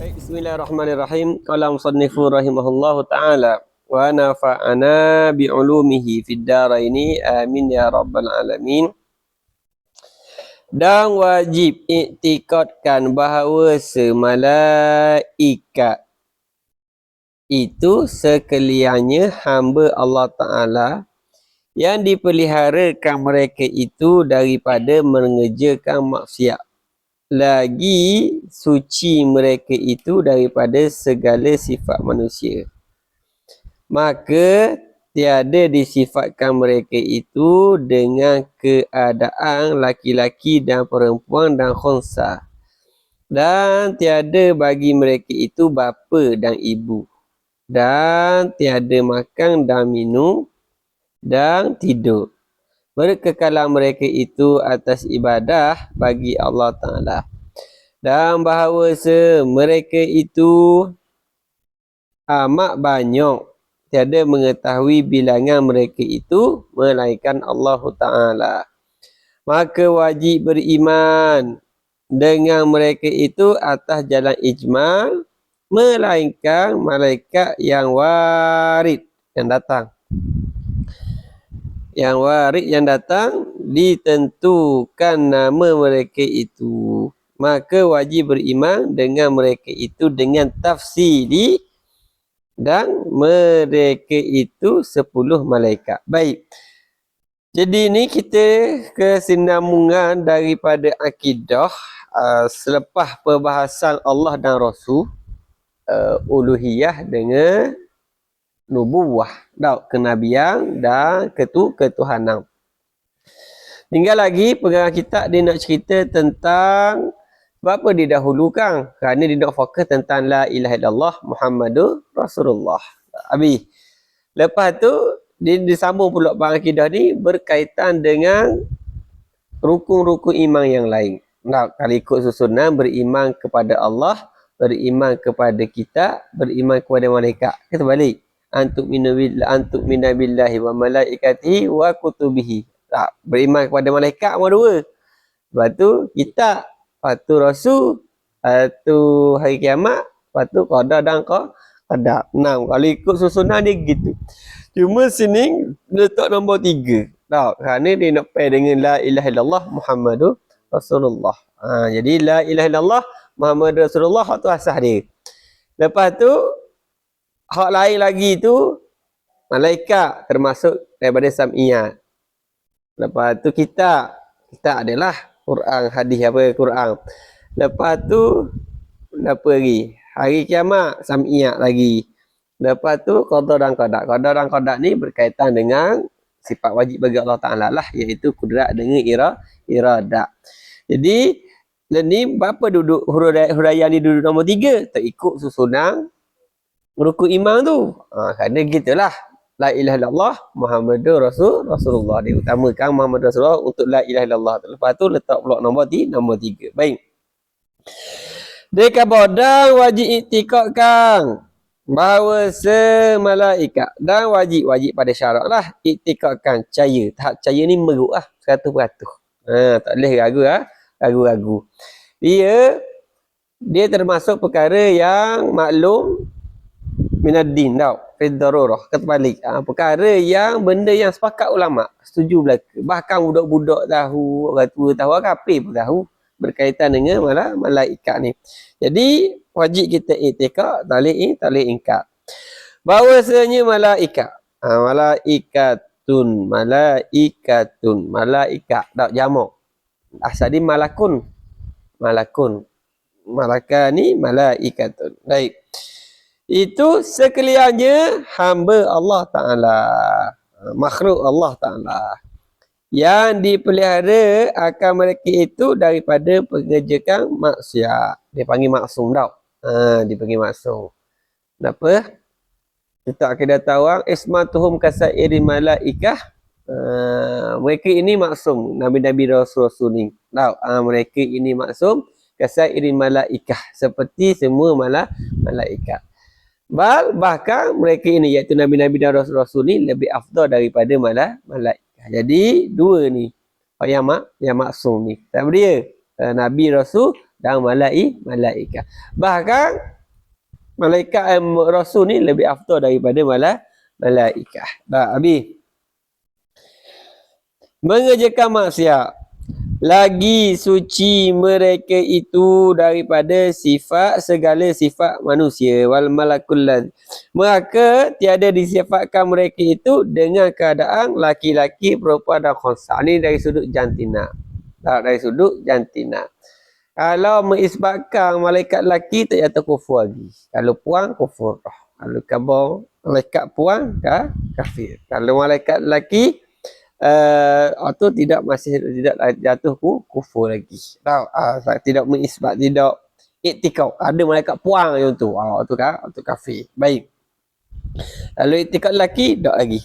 Bismillahirrahmanirrahim. Qala musannifu rahimahullahu ta'ala wa nafa'ana bi'ulumihi fid daraini amin ya rabbal alamin. Dan wajib iktikadkan bahawa semalaikat itu sekaliannya hamba Allah Ta'ala yang dipeliharakan mereka itu daripada mengerjakan maksiat. Lagi suci mereka itu daripada segala sifat manusia. Maka tiada disifatkan mereka itu dengan keadaan laki-laki dan perempuan dan khunsa. Dan tiada bagi mereka itu bapa dan ibu. Dan tiada makan dan minum dan tidur. Berkekalan mereka itu atas ibadah bagi Allah Ta'ala. Dan bahawa mereka itu amat banyak, tiada mengetahui bilangan mereka itu melainkan Allah Ta'ala. Maka wajib beriman dengan mereka itu atas jalan ijmal, melainkan malaikat yang warid yang datang. Yang warid yang datang ditentukan nama mereka itu. Maka wajib beriman dengan mereka itu dengan tafsiri dan mereka itu 10 malaikat. Baik. Jadi ini kita kesinambungan daripada akidah selepas perbahasan Allah dan Rasul, uluhiyah dengan nubuwah, kenabian dan ketuhanan. Tinggal lagi pegang kitab dia nak cerita tentang apa didahulukan, kerana dia nak fokus tentang la ilaha illallah Muhammadur Rasulullah. Habis. Lepas tu dia disambung pula bang akidah ni berkaitan dengan rukun-rukun iman yang lain. Kalau ikut susunan, beriman kepada Allah, beriman kepada kitab, beriman kepada malaikat. Kita balik. Antuk mina billahi wa malaikatihi wa kutubihi. Beriman kepada malaikat sama dua. Lepas tu kitab, lepas tu rasul, lepas tu hari kiamat, lepas tu qadar dan qadar. 6. Kalau ikut susunan dia gitu. Cuma sini letak nombor 3. Kerana dia nak pair dengan la ilaha illallah Muhammadur Rasulullah. Jadi la ilaha illallah Muhammadur Rasulullah tu asas dia. Lepas tu hak lain lagi tu malaikat termasuk daripada sam'iyat. Lepas tu kita adalah Quran, hadis apa Quran. Lepas tu apa lagi? Hari kiamat sam'iyat lagi. Lepas tu qada dan qadar. Qada dan qadar ni berkaitan dengan sifat wajib bagi Allah Ta'ala lah, iaitu kudrat dengan iradah. Jadi ni berapa duduk huraian ni duduk nombor 3? Terikut susunan rukun iman tu. Kerana gitulah. La ilaha illallah Muhammadur Rasulullah. Dia utamakan Muhammadur Rasulullah untuk la ilaha illallah. Lepas tu letak pula nombor 3. Baik. Dia kata wajib iktikadkan bahawa semalaikat, dan wajib pada syarat lah iktikadkan, percaya. Tahap percaya ni meruk lah 100%. Tak boleh ragu. Dia termasuk perkara yang maklum minaddin fid darurah, ketbalik. Perkara yang benda yang sepakat ulama setuju belaka. Bahkan budak-budak tahu, orang tua tahu, kafir pun tahu berkaitan dengan malaikat ni. Jadi wajib kita iktikad, tak boleh ingkar bahawasanya malaikat, malaikat tak jamak, asal dia malakun, malaka ni malaikatun. Baik. Itu sekaliannya hamba Allah Ta'ala, makhluk Allah Ta'ala, yang dipelihara akan mereka itu daripada pengerjakan maksiat. Dia panggil maksum dia panggil maksum. Kenapa? Kita akan tahu ismatuhum kasairi malaikah. Mereka ini maksum, nabi-nabi rasul-rasul ni. Mereka ini maksum kasairi malaikah, seperti semua malaikat. Bahkan mereka ini, iaitu nabi-nabi dan rasul-rasul ni, lebih afdal daripada malaikat. Jadi dua ni yang maksum ni. Sama dia nabi, rasul dan malaikat. Bahkan malaikat rasul ni lebih afdal daripada malaikah. Dah habis. Mengerjakan maksiat, lagi suci mereka itu daripada segala sifat manusia. Wal malakul ladzi, maka tiada disifatkan mereka itu dengan keadaan laki-laki, perempuan dan khonsa. Ini dari sudut jantina. Dari sudut jantina. Kalau mengisbatkan malaikat laki tak jatuh kufur lagi. Kalau puan kufur. Kalau khabar malaikat puan kafir. Kalau malaikat laki itu masih tidak jatuh kufur lagi. Tidak mengisbat, tidak iktikad. Ada malaikat puang yang tu. Itu kafir. Baik. Kalau iktikad lelaki, tak lagi.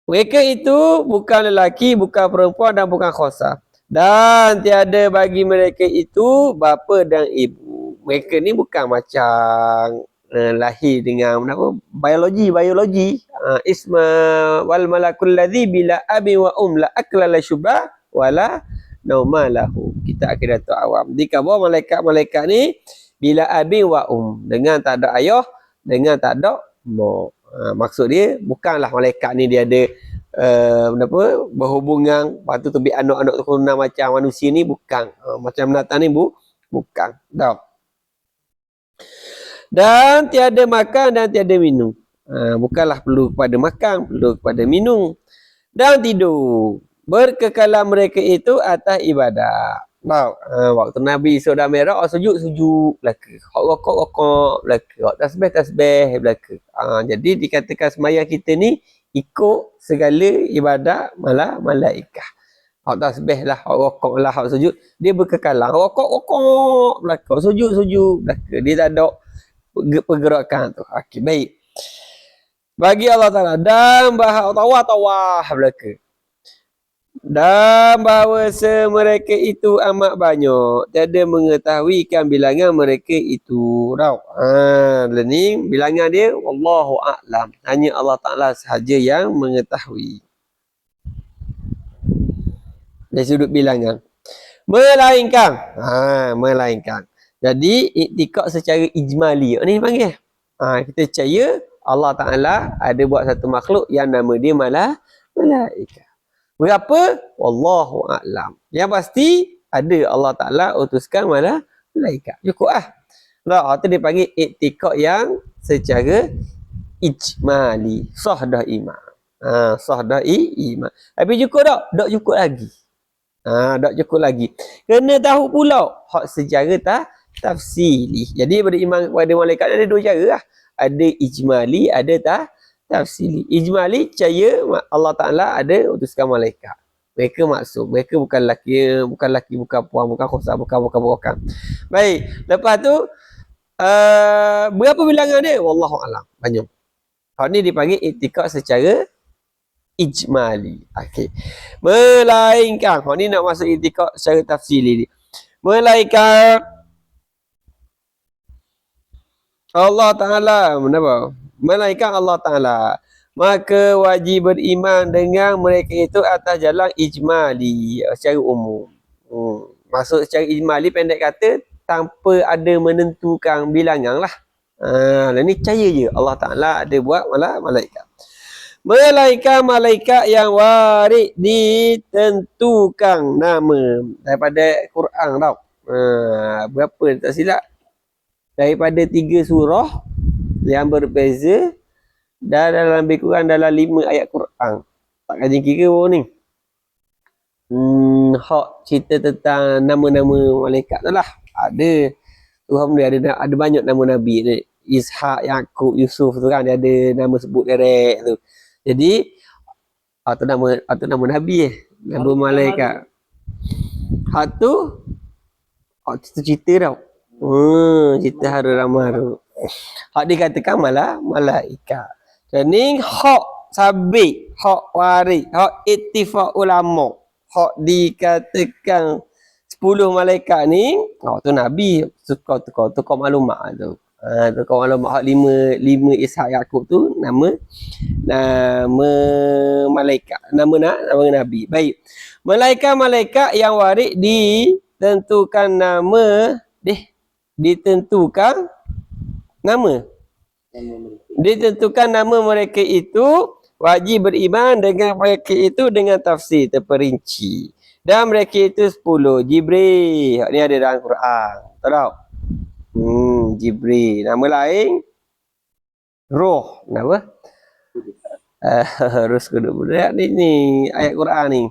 Mereka itu bukan lelaki, bukan perempuan dan bukan khosa. Dan tiada bagi mereka itu bapa dan ibu. Mereka ni bukan macam lahir dengan apa, biologi. Isma wal malakul ladzi bila abi wa la akla la syubha wala nauma lahu. Kita akhidatul awam. Dikhabar malaikat ni bila abi wa dengan tak ada ayah, dengan tak ada mak. Maksud dia bukanlah malaikat ni dia ada berhubungan, lepas tu terbit anak-anak turunan macam manusia ni, bukan. Macam binatang ni bukan. Dah. Dan tiada makan dan tiada minum. Bukanlah perlu kepada makan, perlu kepada minum. Dan tidur. Berkekalan mereka itu atas ibadat. Waktu Nabi Isra Mi'raj, sujud belaka. Hak rokok belaka. Hak tasbih belaka. Jadi dikatakan sembahyang kita ni ikut segala ibadat malaikah. Hak tasbih lah, hak rokok lah, hak sujud, dia berkekalan. Rokok belaka. Sujud belaka. Dia tak ada pergerakan tu. Okey, baik. Bagi Allah Ta'ala. Dan bahak tawah belaka. Dan bahawa mereka itu amat banyak, tiada mengetahuikan bilangan mereka itu. Learning bilangan dia wallahu a'lam, hanya Allah Ta'ala sahaja yang mengetahui. Dari sudut bilangan, melainkan jadi iktikad secara ijmali ni panggil. Kita percaya Allah Ta'ala ada buat satu makhluk yang nama dia malaikat. Berapa? Wallahu a'lam. Yang pasti ada Allah Ta'ala utuskan malaikat. Cukup lah. Itu dia panggil iktikad yang secara ijmali. Sah dah iman. Sah dah iman. Tapi cukup tak? Tak cukup lagi. Tak cukup lagi. Kena tahu pula hak secara tafsili. Jadi beriman kepada malaikat ada dua cara lah. Ada ijmali, ada tafsili. Ijmali, percaya Allah Ta'ala ada utuskan malaikat. Mereka maksum. Mereka bukan laki, bukan puan, bukan khosa, bukan. Baik. Lepas tu, berapa bilangan dia? Wallahu'alam. Banyak. Hal ni dipanggil iktikad secara ijmali. Okey. Melainkan, hal ni nak masuk iktikad secara tafsili ni. Melainkan Allah Ta'ala, kenapa? Melainkan Allah Ta'ala, maka wajib beriman dengan mereka itu atas jalan ijmali, secara umum. Maksud secara ijmali, pendek kata, tanpa ada menentukan bilangan lah. Ini percaya je Allah Ta'ala ada buat malaikat. Melainkan malaikat yang warid ditentukan nama daripada Quran tau. Berapa tak silap, daripada 3 surah yang berbeza, dan dalam lebih kurang dalam 5 ayat Quran. Tak kaji kira pun ni. Hak cerita tentang nama-nama malaikat tu lah. Ada. Tuhan dia ada banyak nama Nabi ni. Ishak, Yaqub, Yusuf tu kan, dia ada nama sebut direct tu. Jadi itu nama Nabi nama malaikat. Hak tu cerita tau. Cerita Harun tu. Hak dikatakan malaikat. Jadi hak sabit, hak warid, hak ittifaq ulama, hak dikatakan 10 malaikat ni, tu Nabi tukar maklumat tu. Tukar maklumat hak 5 Ishak Yaqub tu nama malaikat, nama Nabi. Baik. Malaikat yang warid ditentukan nama ditentukan nama. Ditentukan nama mereka itu, wajib beriman dengan mereka itu dengan tafsir terperinci. Dan mereka itu 10. Jibril. Ni ada dalam Quran. Tahu tak? Jibril. Nama lain Roh. Kenapa? Roh Kudus. Ni ayat Quran ni.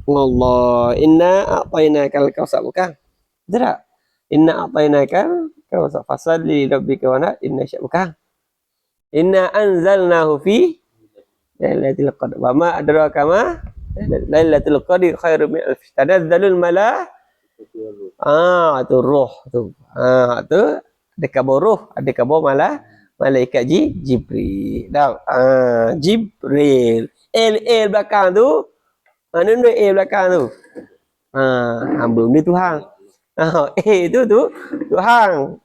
Allah. Inna a'tainakal kautsar. Bukan? Betul tak? Inna a'tainakal kautsar. Fasalli rabbika wanhar. Inna bukan? Inna anzalnahu fi lailatul qadr. Wa ma adraka ma lailatul qadr khairum min alf shahr. Tanazzalul tu roh tu. Tu ada khabar roh, ada khabar malaikat Jibril. Jibril. L belakang tu. Mana ni A belakang tu? Hamba ni Tuhan. A tu Tuhan.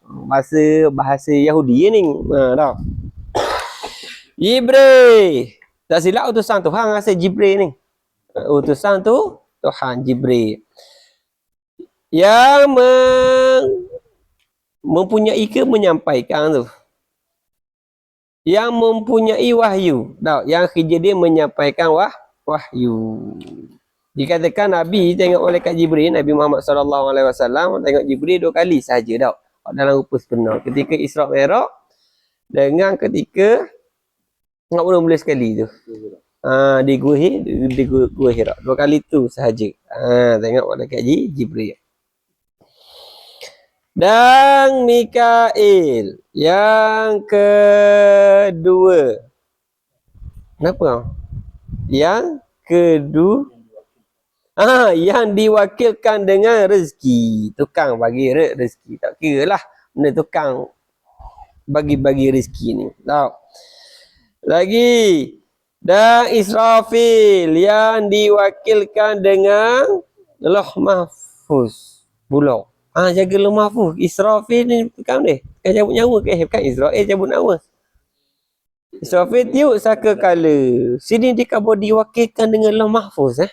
Bahasa Yahudi ni. Tahu. Jibril. Tak silap utusan Tuhan rasa Jibril ni. Utusan tu Tuhan Jibril. Yang mempunyai ke menyampaikan tu. Yang mempunyai wahyu. Tahu, yang kerja dia menyampaikan wahyu. Dikatakan Nabi tengok malaikat Jibril, Nabi Muhammad SAW tengok Jibril 2 kali sahaja tau. Dalam rupa sebenar. Ketika Isra' Mi'raj dengan ketika nak boleh sekali tu. Di Gua Hira. 2 kali tu sahaja. Tengok malaikat Jibril. Dan Mikail yang kedua. Kenapa? Yang kedua. Yang diwakilkan dengan rezeki. Tukang bagi rezeki. Tak kira lah. Benda tukang bagi rezeki ni. Tahu. Lagi. Dan Israfil yang diwakilkan dengan Lauh Mahfuz. Bulak. Jaga Lauh Mahfuz. Israfil ni tukang dia. Kan cabut nyawa ke? Bukan Israel cabut nyawa. Israfil tiup saka kala. Sini dia kabur diwakilkan dengan Lauh Mahfuz.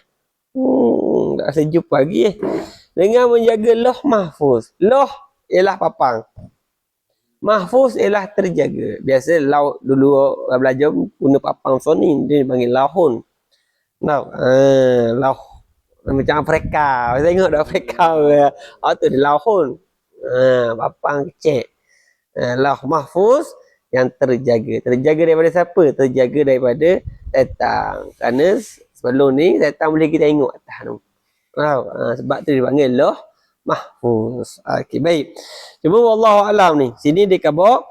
Tak sejuk lagi dengan menjaga Lauh Mahfuz. Lauh ialah papang. Mahfuz ialah terjaga. Biasa lauh dulu belajar guna papang Sony. Dia panggil lauhun. Lauh. Macam Afrika. Tengok dah Afrika. Tu dia lauhun. Papang kecil. Lauh Mahfuz yang terjaga. Terjaga daripada siapa? Terjaga daripada datang. Kerana sebelum ni datang boleh kita tengok atas tu. Sebab tu dipanggil Lauh Mahfuz. Okey, baik. Cuma wallahu alam ni. Sini dia khabar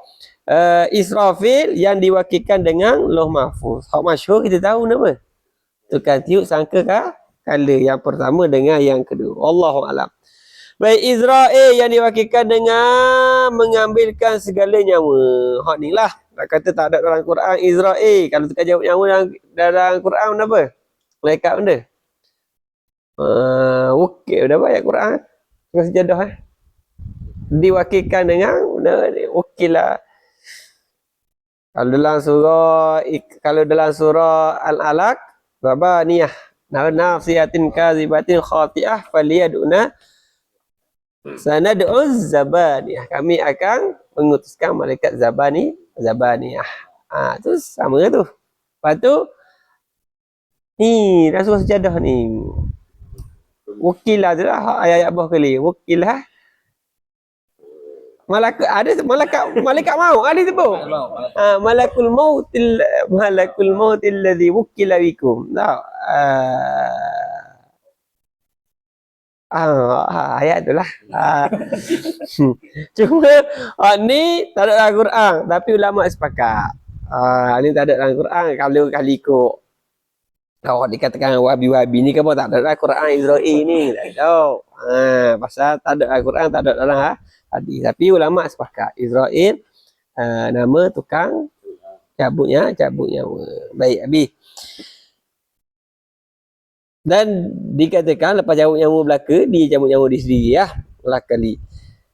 Israfil yang diwakilkan dengan Lauh Mahfuz. Hak masyhur kita tahu nama. Tukang tiup sangka kala yang pertama dengan yang kedua. Wallahu alam. Baik, Israel yang diwakilkan dengan mengambilkan segala nyawa. Hak ni lah. Tak kata tak ada dalam Quran Israel. Kalau tukar jawab nyawa dalam Quran apa? Malaikat benda. Wakil dah ayat Quran. Dengan sejadah diwakilkan dengan wakil lah. Kalau dalam surah Al-Alaq, Zabaniyah. Nafsiyatin kazibatin khati'ah faliyaduna sanad'uz Zabaniyah. Kami akan mengutuskan malaikat Zabaniyah. Tu sama tu. Lepas tu ni dah surah sejadah ni. Wakilah tu lah ayat-ayat bawah kali. Wakilah. Malaikat maut ada sebut. Malakul maut alladhi wukila bikum. Ayat tu lah. Cuma ni tak ada dalam Quran, tapi ulama sepakat. Ni tak ada dalam Quran kalau ikut dikatakan wahabi ni kan tak ada dalam Quran Israel ni. Tak tahu. Pasal tak ada dalam Quran, tak ada dalam hadis. Tapi ulama sepakat Israel nama tukang cabut nyawa. Baik, habis. Dan dikatakan lepas cabut nyawa belaka, dia cabut nyawa di sendiri lah kali.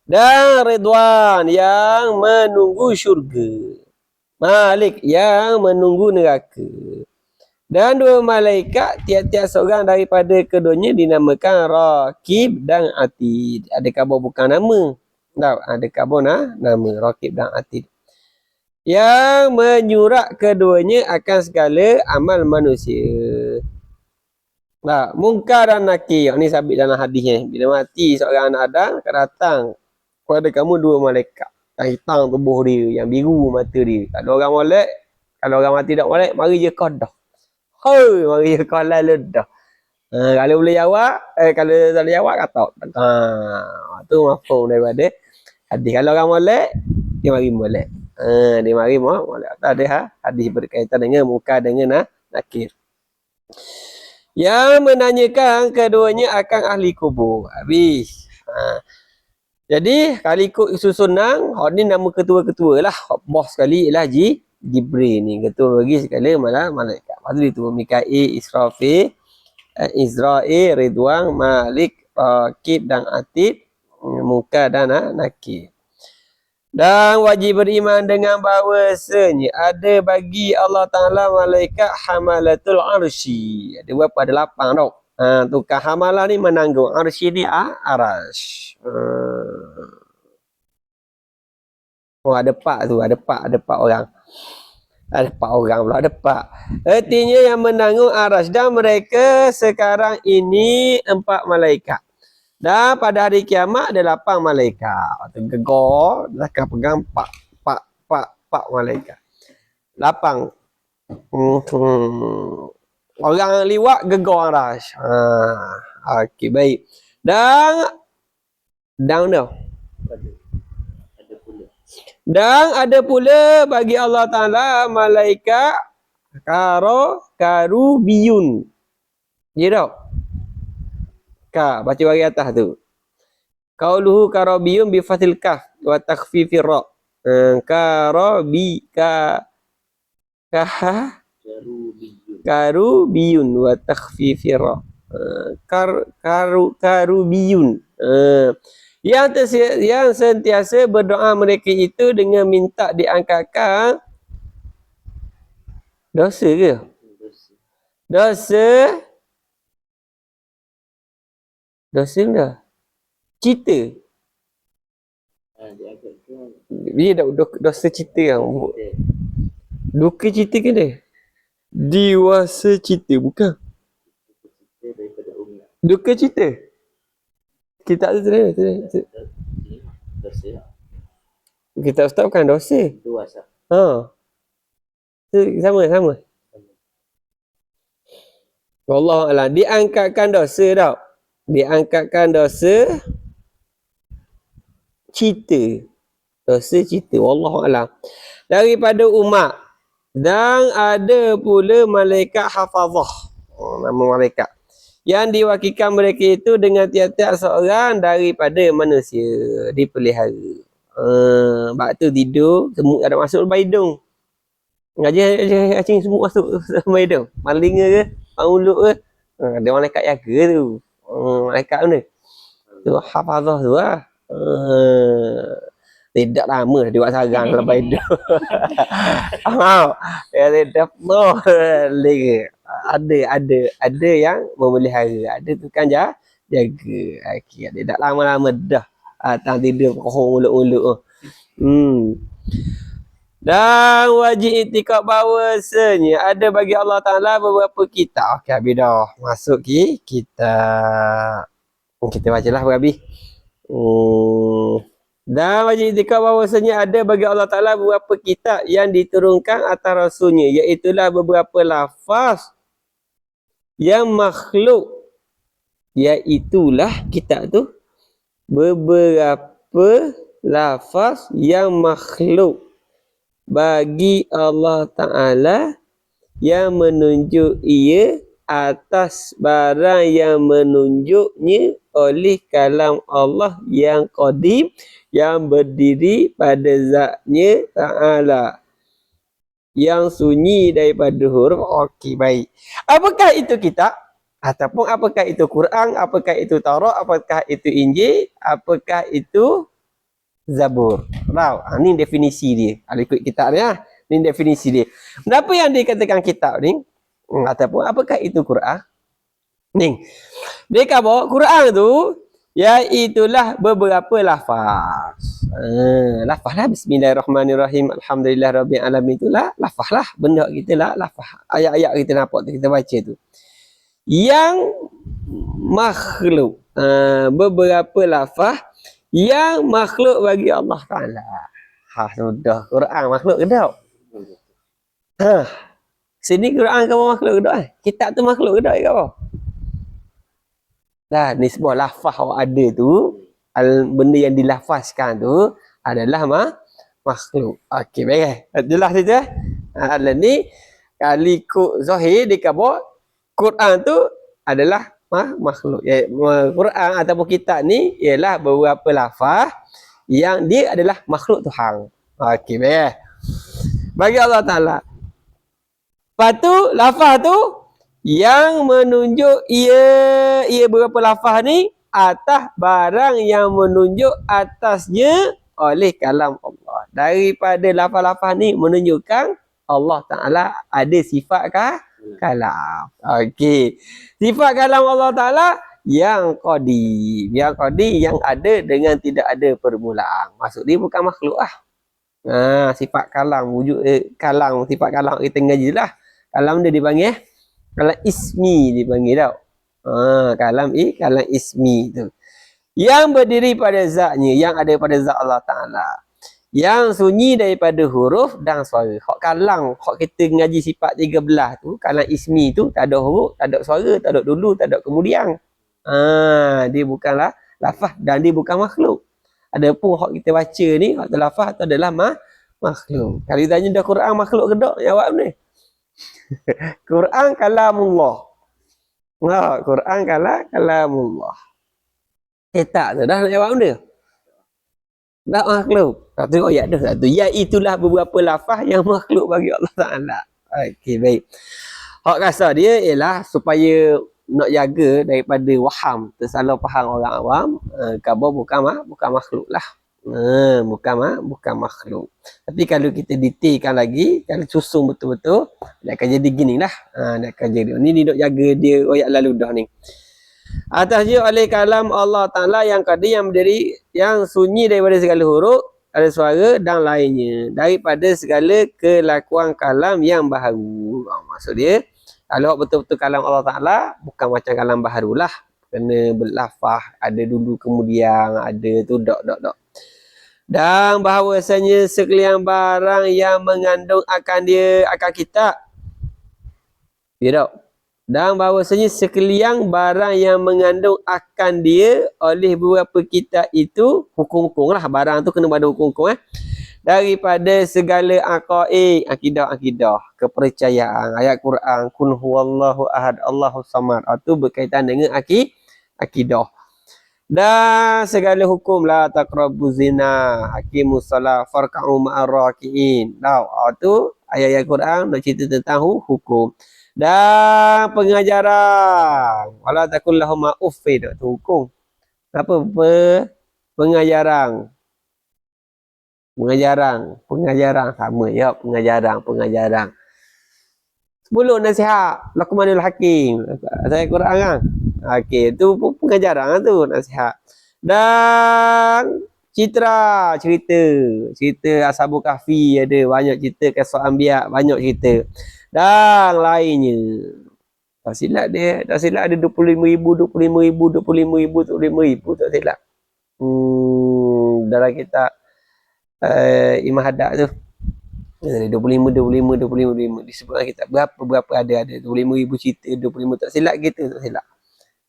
Dan Ridwan yang menunggu syurga. Malik yang menunggu neraka. Dan dua malaikat tiap-tiap seorang daripada keduanya dinamakan Raqib dan Atid. Ada khabar bukan nama. Tak, ada khabar nama Raqib dan Atid. Yang menyurat keduanya akan segala amal manusia. Tak, Munkar dan Nakir. Ni sabit dalam hadis ni. Bila mati seorang anak Adam, akan datang kepada kamu dua malaikat. Yang hitam tubuh dia, yang biru mata dia. Kalau orang molek, kalau orang mati tak molek, mari je qadah. Mari je qala ledah. Kalau boleh jawab, kalau tak boleh jawab, kata. Tu mafhum daripada hadis. Kalau orang molek, dia mari molek. Dia mari molek. Tak ada hadis berkaitan dengan Munkar dengan Nakir. Yang menanyakan keduanya akan ahli kubur. Habis. Jadi, kalau ikut susunan, ni nama ketua-ketua lah. Bos sekali ialah Jibril ni. Ketua bagi segala malaikat. Lepas tu dia turun Mikail, Israfil, Izrail, Ridwan, Malik, Raqib dan Atid, Munkar dan Nakir. Dan wajib beriman dengan bahawasanya ada bagi Allah Ta'ala malaikat hamalatul arsy. Ada berapa? Ada 8 tau. Tukang hamalah ni menanggung. Arsy ni arash. Ada 4 tu. Ada 4 orang. Ada 4 orang pula. Ada 4. Artinya yang menanggung arash. Dan mereka sekarang ini 4 malaikat. Dan pada hari kiamat ada 8 malaikat. Gegor, akan pegang 4 malaikat. 8. Orang liwat gegor arash. Okey, baik. Dan ada pula bagi Allah Ta'ala malaikat karubiyun. Ya tak? Baca bagi atas tu. Qauluhu karabiyun bi fathil kaf wa takhfifir ra. Karubiyun wa takhfifir ra. Karubiyun. Yang sentiasa berdoa mereka itu dengan minta diangkatkan dosa ke? Dosa dah. Cita. Dia dosa cita yang duka cita ke dia? Diwasa cita, bukan? Duka cita. Kitab tu Kitab ustaz bukan dosa. Sama. Wallahualam. Diangkatkan dosa tau. Diangkatkan dosa cita. Wallahualam. Daripada umat. Dan ada pula malaikat hafazah. Nama malaikat. Yang diwakilkan mereka itu dengan tiap-tiap seorang daripada manusia. Dipelihara. Sebab tu tidur, semut ada masuk lubang hidung. Cacing semut masuk lubang hidung. Maling ke? Mulut ke? Ada malaikat jaga tu. Malaikat mana? Tu hafazah tu lah. Tidak lama dia buat sarang dalam hidung. Tidak ada yang memelihara. Ada tu kan jaga. Okay, tidak lama-lama dah. Tang tidur kohong mulut-mulut. Dan wajib itikad bahawasanya ada bagi Allah Ta'ala beberapa kitab. Okey, habis dah. Masuk kitab. Kita bacalah habis. Dan wajib itikad bahawasanya ada bagi Allah Ta'ala beberapa kitab yang diturunkan atas Rasulnya. Iaitulah beberapa lafaz yang makhluk. Iaitulah kitab tu. Beberapa lafaz yang makhluk bagi Allah Ta'ala yang menunjuk ia atas barang yang menunjuknya oleh kalam Allah yang qadim yang berdiri pada zatnya Ta'ala yang sunyi daripada huruf. Okey, baik. Apakah itu kitab? Ataupun apakah itu Quran? Apakah itu Taurat? Apakah itu Injil? Apakah itu Zabur? Tahu? Ini definisi dia. Kalau ikut kitab ni lah. Ini definisi dia. Kenapa yang dikatakan kitab ni? Ataupun apakah itu Quran? Ni. Dia kata Quran tu iaitulah beberapa lafaz. Lafaz lah bismillahirrahmanirrahim alhamdulillahirabbil alamin itulah lafaz lah benda kita lah lafaz. Ayat-ayat kita nampak tu kita baca tu. Yang makhluk beberapa lafaz yang makhluk bagi Allah Taala. Sudah Quran makhluk ke tak? Sini Quran kamu makhluk ke tak? Kitab tu makhluk ke tak ke apa? Dah ni sebuah lafaz yang ada tu, benda yang dilafazkan tu adalah makhluk. Okey, baik. Jelas tu eh? Ni kali ikut zahir dia kata Quran tu adalah makhluk. Quran ataupun kitab ni ialah beberapa lafaz yang dia adalah makhluk Tuhan. Okey, baik. Bagi Allah Taala. Lepas tu lafaz tu yang menunjuk ia beberapa lafaz ni atas barang yang menunjuk atasnya oleh kalam Allah. Daripada lafaz-lafaz ni menunjukkan Allah Ta'ala ada sifat kalam. Okey. Sifat kalam Allah Ta'ala yang qadim. Yang qadim yang ada dengan tidak ada permulaan. Maksud dia bukan makhluk lah. Sifat kalam. Wujud kalam. Sifat kalam kita ngaji lah. Kalam dia dipanggil kalam ismi dipanggil tau. Kalam ismi tu. Yang berdiri pada zatnya, yang ada pada zat Allah Ta'ala. Yang sunyi daripada huruf dan suara. Hak kalam, hak kita ngaji sifat 13 tu, kalam ismi tu, tak ada huruf, tak ada suara, tak ada dulu, tak ada kemudian. Dia bukanlah lafaz dan dia bukan makhluk. Adapun hak kita baca ni, hak lafaz tu adalah makhluk. Kalau tanya dah Quran makhluk ke tak? Jawab ni. Quran kalamullah. Quran kalamullah. Tak tu dah nak jawab benda. Tak makhluk. Tengok ayat tu satu. Itulah beberapa lafaz yang makhluk bagi Allah Taala. Okey, baik. Hak kasar dia ialah supaya nak jaga daripada waham, tersalah faham orang awam, khabar bukan makhluk lah. Bukan makhluk. Tapi kalau kita detailkan lagi, kalau susun betul-betul, dia akan jadi gini lah. Dia akan jadi. Ni nak jaga dia ayat lalu dah ni. Atasnya oleh kalam Allah Ta'ala yang qadim, yang berdiri, yang sunyi daripada segala huruf, ada suara dan lainnya. Daripada segala kelakuan kalam yang baharu. Maksud dia, kalau betul-betul kalam Allah Ta'ala, bukan macam kalam baharu lah. Kena berlafaz, ada dulu kemudian, ada tu, dok. Dan bahawasanya sekalian barang yang mengandung akan kitab. Ya tak? Dan bahawasanya sekalian barang yang mengandung akan dia oleh beberapa kitab itu hukum-hukum lah. Barang tu kena pada hukum-hukum daripada segala akidah kepercayaan. Ayat Quran kun huwallahu ahad Allahus samad. Itu berkaitan dengan akidah. Dan segala hukum la taqrabu zina, hakimus salat, farka'u ma'ar raki'in. Itu ayat-ayat Quran nak cerita tentang hukum. Dan pengajaran. Wala takul lahum uffin, tu hukum. Apa pengajaran? Pengajaran sama ya, pengajaran. Sebelum nasihat Luqmanul Hakim. Saya Quran kan. Okey, tu pengajaran tu nasihat. Dan cerita Ashabul Kahfi ada banyak cerita, Qasas Anbiya banyak cerita. Dan lainnya. Tak silap ada 25,000 tak silap. Dalam kitab Imam Haddad tu. 25 disebutkan kitab berapa ada 25,000 cerita, 25 tak silap gitu, tak silap.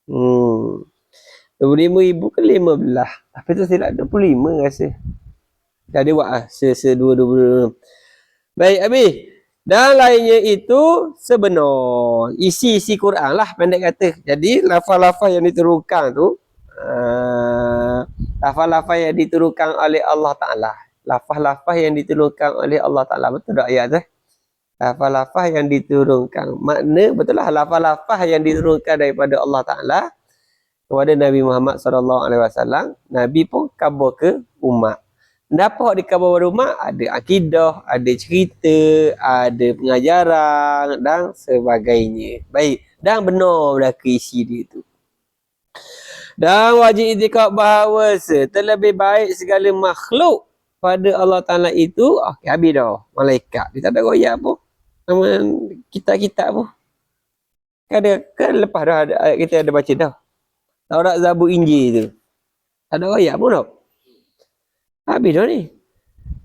25,000 ke 15. Tapi tu silap 25 rasa. Dah dia buat se-22. Baik, habis. Dan lainnya itu sebenar. Isi Quran lah pendek kata. Jadi lafaz-lafaz yang diturunkan tu lafaz-lafaz yang diturunkan oleh Allah Ta'ala. Lafaz-lafaz yang diturunkan oleh Allah Ta'ala. Betul tak ayat tu? Lafaz-lafaz yang diturunkan. Makna betul lah lafaz-lafaz yang diturunkan daripada Allah Ta'ala kepada Nabi Muhammad SAW. Nabi pun khabar ke umat. Dapat dekat bawah rumah ada akidah, ada cerita, ada pengajaran dan sebagainya. Baik, dan benar belaka isi dia tu. Dan wajib itikad bahawa terlebih baik segala makhluk pada Allah Ta'ala itu, okey, habis dah. Malaikat. Dia tak ada royak pun. Nama kitab-kitab pun. Kan lepas dah kita ada baca dah. Taurat, Zabur, Injil tu. Tak ada royak pun tak. Habis dah ni.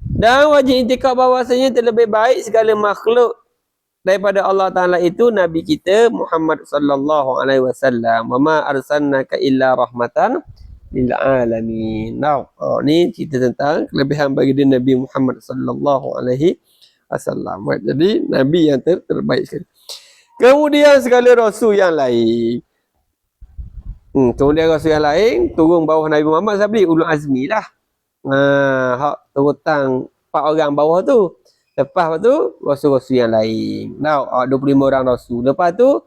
Dan wajib intikad bahawasanya terlebih baik segala makhluk daripada Allah Ta'ala itu Nabi kita Muhammad sallallahu alaihi wasallam. Wa ma arsalnaka illa rahmatan lil alamin. Nah, ni cerita tentang kelebihan baginda Nabi Muhammad sallallahu alaihi wasallam. Jadi Nabi yang terbaik sekali. Kemudian segala rasul yang lain. Kemudian rasul yang lain turun bawah Nabi Muhammad siapa dia? Ulul azmi lah. Hak turutang 4 orang bawah tu. Lepas tu rasul-rasul yang lain. Nah, 25 orang rasul. Lepas tu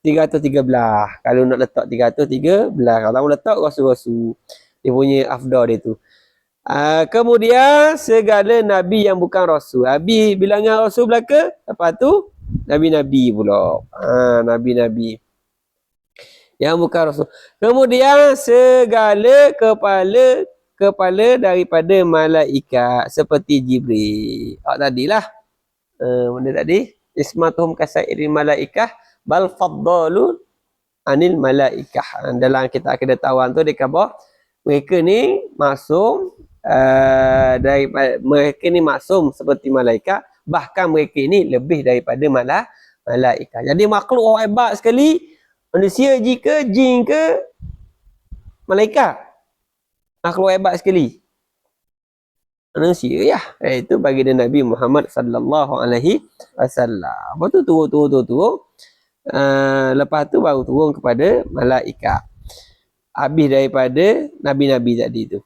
313. Kalau nak letak 313, kalau tak letak rasul-rasul. Dia punya afdal dia tu. Kemudian segala nabi yang bukan rasul. Habis bilangan rasul belaka. Lepas tu nabi-nabi pula. Nabi-nabi yang bukan rasul. Kemudian segala kepala daripada malaikat seperti Jibril. Tadilah. Benda tadi. Ismatuhum kasairi malaikah bal faddalu anil malaikah. Dalam kitab kedatawan tu dia khabar mereka ni maksum daripada mereka ni maksum seperti malaikat, bahkan mereka ni lebih daripada malaikat. Jadi makhluk orang hebat sekali, manusia jika jin ke malaikat. Makhluk hebat sekali. Manusia ya. Itu baginda Nabi Muhammad sallallahu alaihi wasallam. Lepas tu turun. Lepas tu baru turun kepada malaikat. Habis daripada nabi-nabi tadi tu.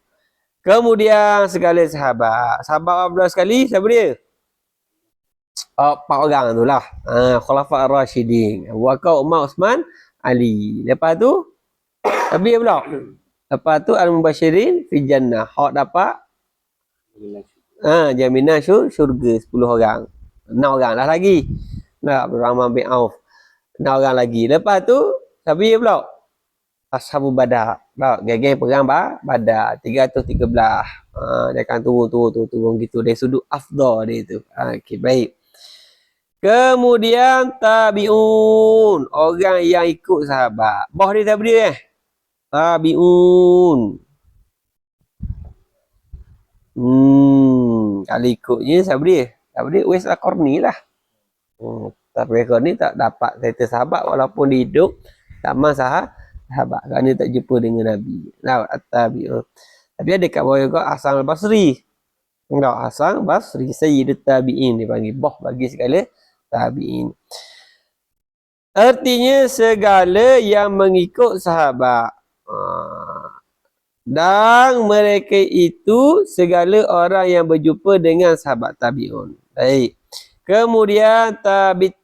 Kemudian segala sahabat. Sahabat berapa sekali? Siapa dia? 4 orang tu lah. Khulafa ar-Rasyidin. Abu Bakar, Umar, Uthman, Ali. Lepas tu habis pula. Lepas tu al-mubasyirin fi jannah. Hak dapat jaminan syurga 10 orang. 6 orang lah lagi. Abdurrahman bin Auf. 6 orang lagi. Lepas tu habis pula Ashabul Badar. Geng-geng perang Badar 313. Dia akan turun gitu. Dari sudut afdal dia tu. Okey, baik. Kemudian tabi'un. Orang yang ikut sahabat. Bawah dia siapa dia tabi'un. Kalau ikutnya siapa dia? Siapa dia? Uwais Al-Qarni lah. Tapi Al-Qarni tak dapat cerita sahabat walaupun dia hidup sama sahabat kerana tak jumpa dengan Nabi. Tabi'un. Tapi ada kat bawah juga Hasan Al-Basri. Hasan Basri Sayyidut Tabi'in dipanggil. Bagi segala tabi'in. Artinya segala yang mengikut sahabat. Dan mereka itu segala orang yang berjumpa dengan sahabat tabi'un. Baik. Kemudian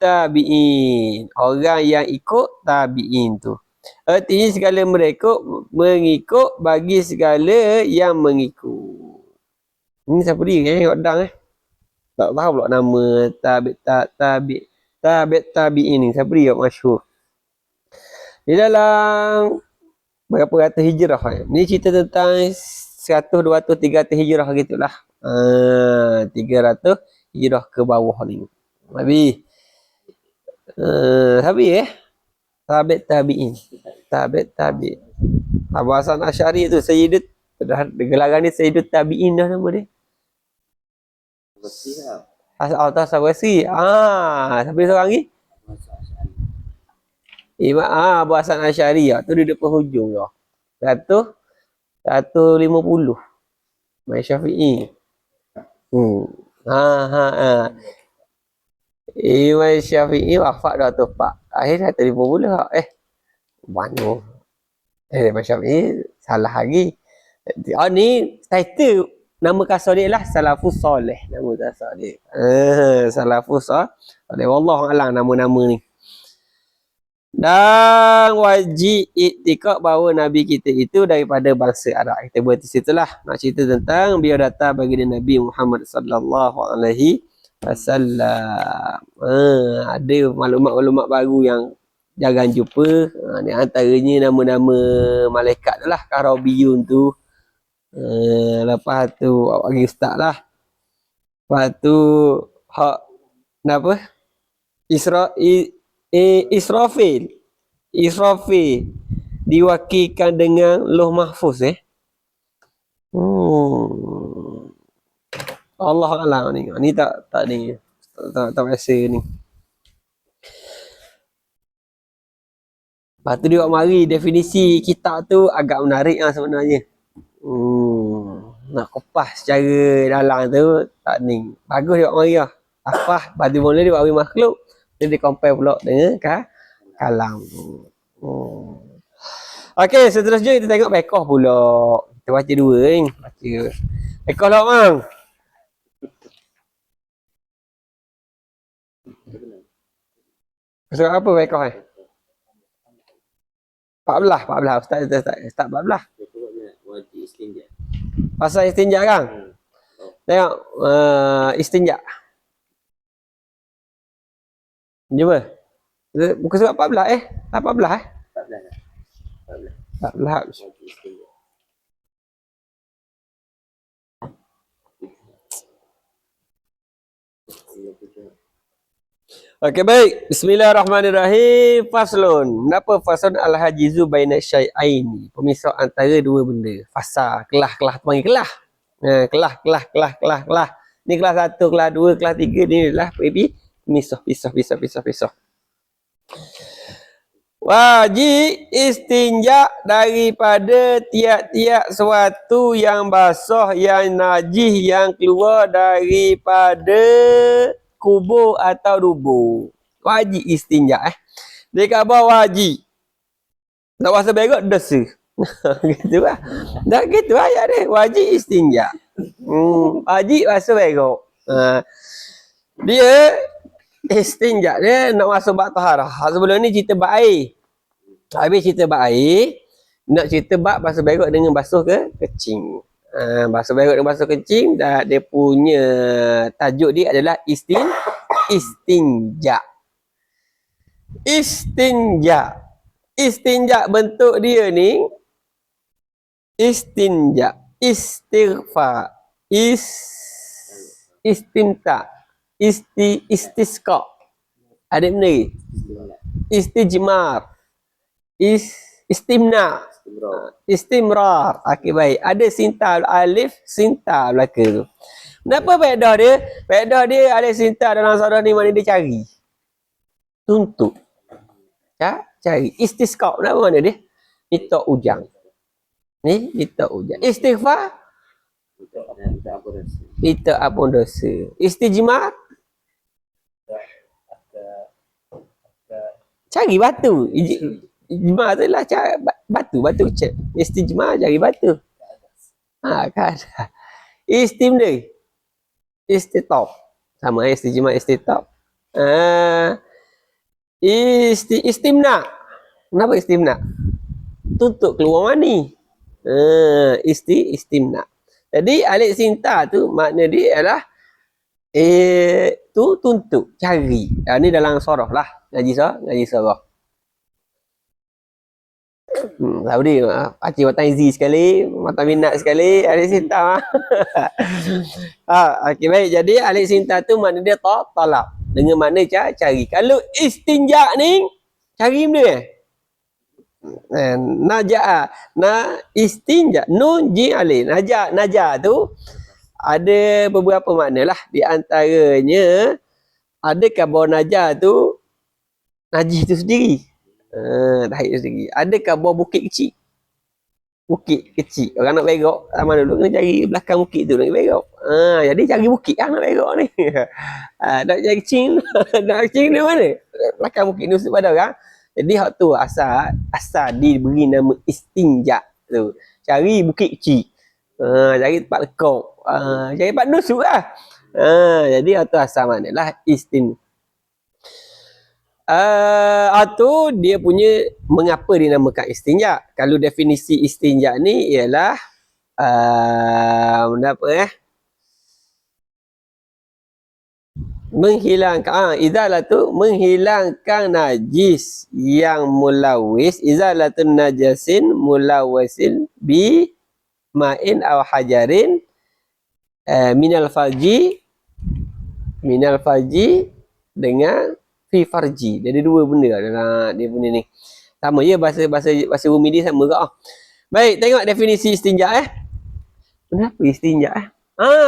tabi'in. Orang yang ikut tabi'in tu. Artinya segala mereka mengikut bagi segala yang mengikut. Ini siapa dia yang kodang tak tahu pula nama tabi'in ni. Siapa dia masyhur? Di dalam berapa ratus hijrah ni cerita tentang 100, 200, 300 hijrah gitulah. 300 hijrah ke bawah ni. Habis tabi'in. Abu Hasan Asy'ari tu Sayyidut, gelaran ni Sayyidut Tabi'in dah nama dia. Al-Tasawwasi. Siapa seorang ni? Abu Hasan Asy'ari tu dia depan hujung dah. 150. Imam Syafi'i. Imam Syafi'i wafat dah tu Pak. Akhir 150 lah. Mana? Imam Syafi'i salah lagi. Ni title nama kasar dia lah Salafus Soleh. Nama kasar dia. Salafus Soleh. Wallahu a'lam nama-nama ni. Dan wajib iktikad bahawa Nabi kita itu daripada bangsa Arab. Kita berhenti situlah. Nak cerita tentang beliau datang bagi Nabi Muhammad sallallahu alaihi wasallam. Ada maklumat-maklumat baru yang jarang jumpa. Di antaranya nama-nama malaikat tu lah. Karabiyun tu. Lepas tu bagi ustaz lah. Lepas tu kenapa? Israfil diwakilkan dengan Lauh Mahfuz Allah alam ni tak ni tak biasa ni. Lepas tu dia mari definisi kitab tu agak menarik lah sebenarnya. Nak kupas secara dalam tu tak ni. Bagus dia mari lah. Apa batu mula dia bagi makhluk. Dia compare pula dengan kalam. Okey, seterusnya kita tengok bekoh pula. Kita baca dua ni. Baca. Bekoh lah bang. Pasal apa bekoh ni? 14. Ustaz 14. Pasal istinja kan? Tengok istinja. Cuba. Bukan surat 14 14 14. Okey baik. Bismillahirrahmanirrahim. Faslun. Kenapa faslun al-hajizu baina syai'aini? Pemisah antara dua benda. Fasal, kelah panggil kelah. Kelah. Ni kelas 1, kelas 2, kelas 3 ni lah pisah. Wajib istinja daripada tiap-tiap sesuatu yang basah, yang najis, yang keluar daripada kubur atau lubung. Wajib istinja Dia kata wajib. Tak puasa berak dosa. Gitu lah. Dah gitu ayat dia. Wajib istinja. Wajib puasa berak. Dia istinja dia nak masuk bab taharah. Sebelum ni cerita bab air. Habis cerita bab air, nak cerita bab basuh berak dengan basuh kecing. Basuh berak dengan basuh kecing, dah dia punya tajuk dia adalah istinja. Istinja bentuk dia ni istinja, istighfar, istinta, istisqa. Ada benda ni? Istijmar, istimna, istimrar. Okey baik. Ada sinta alif, sinta belaka tu. Kenapa faedah dia? Faedah dia ada sinta dalam surah ni mana dia cari. Tuntut. Cari. Istisqa. Kenapa mana dia? Minta ujang. Ni minta ujang. Istighfar. Minta ampun dosa. Istijmar. Cari batu. Ijmar tu lah cari batu kecil. Istijmar cari batu. Kan. Istim dia. Istitop. Sama istijmar istitop. Istimna. Kenapa istimna? Tuntut keluar mani. Istimna. Jadi alik sinta tu makna dia adalah tu tuntut, cari. Ni dalam surah lah. Ngaji surah. Tahu dia pakcik mata izi sekali, mata minat sekali, alik sinta. Okey baik. Jadi alik sinta tu makna dia talab. Dengan makna cari. Kalau istinja ni cari benda istinja nun ji alif. Naja tu ada beberapa makna lah. Di antaranya adakah bahawa naja tu najis tu sendiri. Haid tu sendiri. Adakah bahawa bukit kecil. Orang nak berak mana dulu kena cari belakang bukit tu nak berak. Jadi cari bukit nak berak ni. Nak cari kecil. Nak kecil di mana? Belakang bukit tu pada orang. Jadi hak tu asal diberi nama istinja tu. Cari bukit kecil. Cari tempat lekuk. Cari tempat nusuk lah. Jadi hak tu asal manalah Atau dia punya mengapa dinamakan istinja. Kalau definisi istinja ni ialah apa menghilangkan izalatu menghilangkan najis yang mulawis, izalatun najasin mulawasin bi ma'in aw hajarin minal farji dengan fi farji. Jadi dua benda dalam dia punya ni. Sama je bahasa bumi dia sama ke? Baik, tengok definisi istinja Kenapa istinja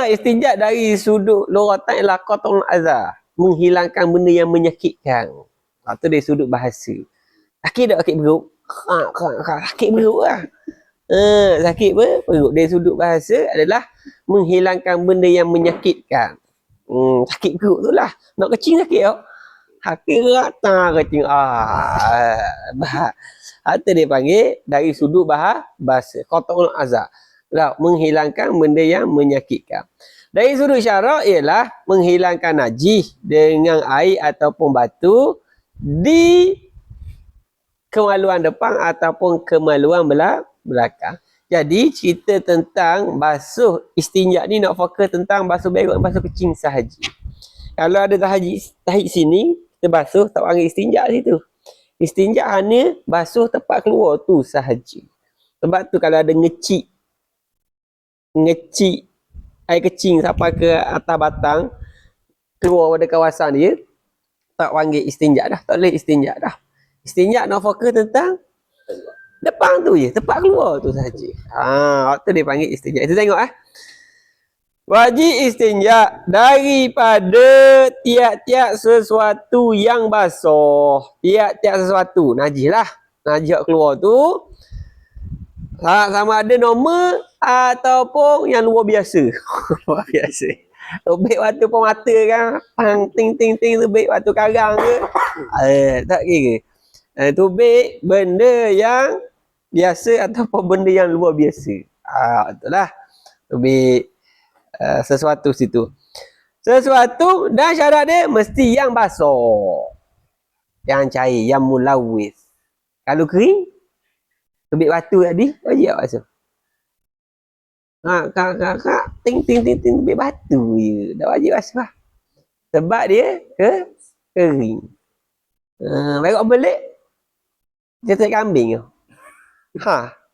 istinja dari sudut loratan ialah qatul azza, menghilangkan benda yang menyakitkan. Atau dari sudut bahasa. Sakit perut? Sakit perut lah. Sakit perut. Dari sudut bahasa adalah menghilangkan benda yang menyakitkan. Sakit perut tu lah. Nak kecing sakit tau. Sakit rata kecing. Atau dia panggil dari sudut bahasa. Qatul azza. Menghilangkan benda yang menyakitkan. Dari sudut syarak ialah menghilangkan najis dengan air ataupun batu di kemaluan depan ataupun kemaluan belakang. Jadi cerita tentang basuh istinja ni nak fokus tentang basuh berak dan basuh kecing sahaja. Kalau ada tahid sini, kita basuh tak panggil istinja situ. Istinja hanya basuh tempat keluar tu sahaja. Sebab tu kalau ada ngecik air kecing sampai ke atas batang keluar pada kawasan dia, tak panggil istinja dah, tak boleh istinja dah. Istinja nak fokus tentang depan tu je, tempat keluar tu saja. Waktu dia panggil istinja. Itu tengok wajib istinja daripada tiap-tiap sesuatu yang basah. Tiap-tiap sesuatu najis lah. Najis keluar tu sama ada normal ataupun yang luar biasa. Luar biasa. Tubik batu pemata kan, pang ting ting ting tubik batu karang ke. Tak kira. Tubik benda yang biasa ataupun benda yang luar biasa. Itulah. Tubik sesuatu situ. Sesuatu dan syarat dia mesti yang basah. Yang cair, yang mulawis. Kalau kering, tubik batu tadi, wajib tak basuh? Ting ting ting ting tubik batu je. Tak wajib basuh lah. Sebab dia kering. Berak belik, cetak kambing ke?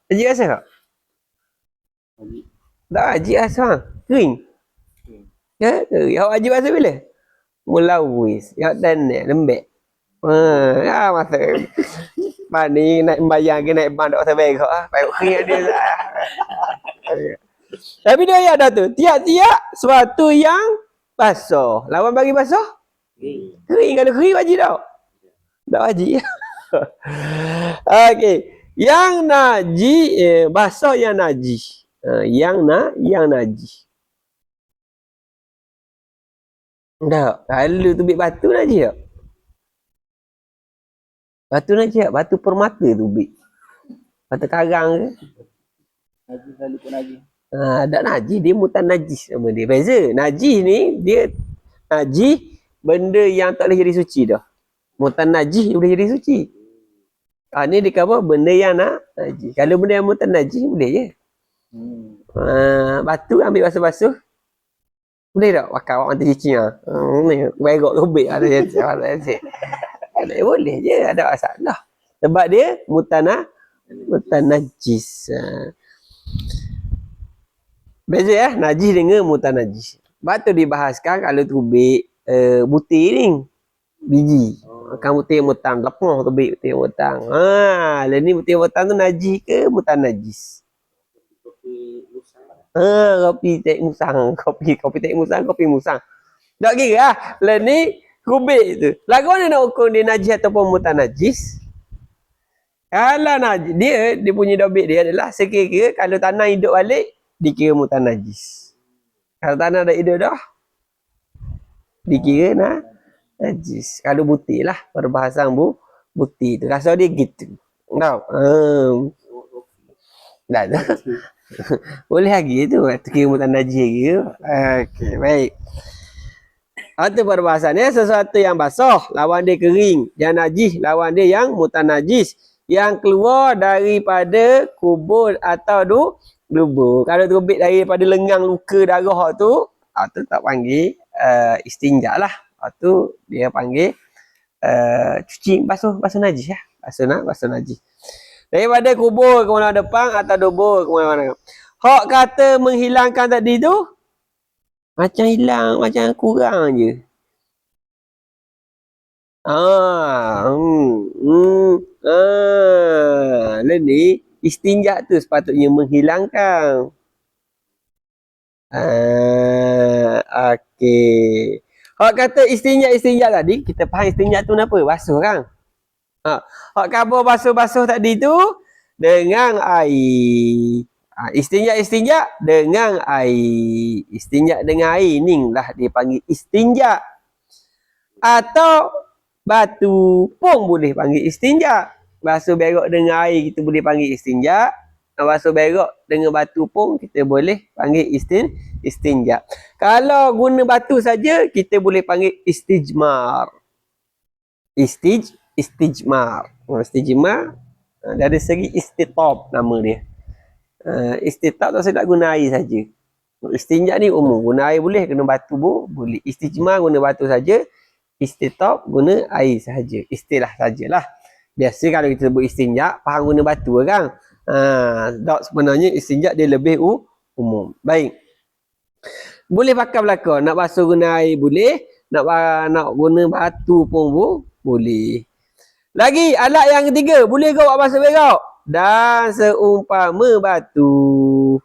Wajib basuh tak? Tak wajib basuh. Kering. Kering. Awak wajib basuh bila? Mulawis. Yang tanah, lembek. Masa ni naik membayang ke naik band tak pasal berak berak kering dia tapi dia ada tu tiap-tiap sesuatu yang basah. Lawan bagi basah kering. Kalau kering wajib tak wajib. Okey, yang najis basah yang najis. Yang najis tak. Kalau tubik batu najis tak? Batu najis tak? Batu permata tubik. Batu karang ke? Najis selalu pun najis. Tak najis, dia mutan najis nama dia. Beza. Najis ni, dia najis benda yang tak boleh jadi suci dah. Mutan najis boleh jadi suci. Ni dia kata benda yang najis. Kalau benda yang mutan najis, boleh je. Batu ambil basuh-basuh. Boleh tak? Pakai awak mata cicing ni, berok tubik ada boleh je, ada masalah. Sebab dia mutan najis. Beza najis dengan mutan najis. Sebab tu dibahaskan kalau tubik butir ni biji. Makan butir mutan, lepah tubik butir mutan. Lain ni butir mutan tu najis ke mutan najis? Kopi tek musang, kopi tek musang, kopi musang. Tak kira lain ni tubik tu. Lagu mana nak ukur dia najis ataupun mutan najis? Kalau najis, dia punya dobit dia adalah sekira-kira kalau tanah hidup balik, dikira mutan najis. Kalau tanah dah hidup dah, dikira najis. Kalau butir lah, perbahasan butir tu. Rasa dia gitu. Tahu? Dah tu. Boleh lagi tu, kira mutan najis lagi tu. Okey, baik. Atau perbahasannya sesuatu yang basah lawan dia kering, yang najis lawan dia yang mutanajis, yang keluar daripada kubur atau lubur. Kalau terbit daripada lengang luka darah tu tak panggil istinja lah. Tu dia panggil cuci basuh najis lah. Basuh najis. Daripada kubur ke mana depan atau dubur ke mana-mana. Hak kata menghilangkan tadi tu macam hilang, macam kurang je. Ni istinja tu sepatutnya menghilangkan. Okey. Hak kata istinja tadi, kita faham istinja tu kenapa? Basuh kan? Hak khabar basuh tadi tu dengan air. Istinja dengan air. Istinja dengan air ni lah dia panggil istinja. Atau batu pun boleh panggil istinja. Basuh berak dengan air kita boleh panggil istinja. Basuh berak dengan batu pun kita boleh panggil istinja. Kalau guna batu saja kita boleh panggil istijmar. Istijmar dari segi istitab nama dia. Istitab tak saya nak guna air saja. Istinja ni umum, guna air boleh, guna batu boleh. Istijmar guna batu saja, istitab guna air sahaja. Istilah sajalah. Biasa kalau kita sebut istinja faham guna batu kan. Tak sebenarnya istinja dia lebih umum. Baik. Boleh pakai belaka, nak basuh guna air boleh, nak guna batu pun boleh. Lagi alat yang ketiga, boleh ke buat basuh berak? Dan seumpama batu.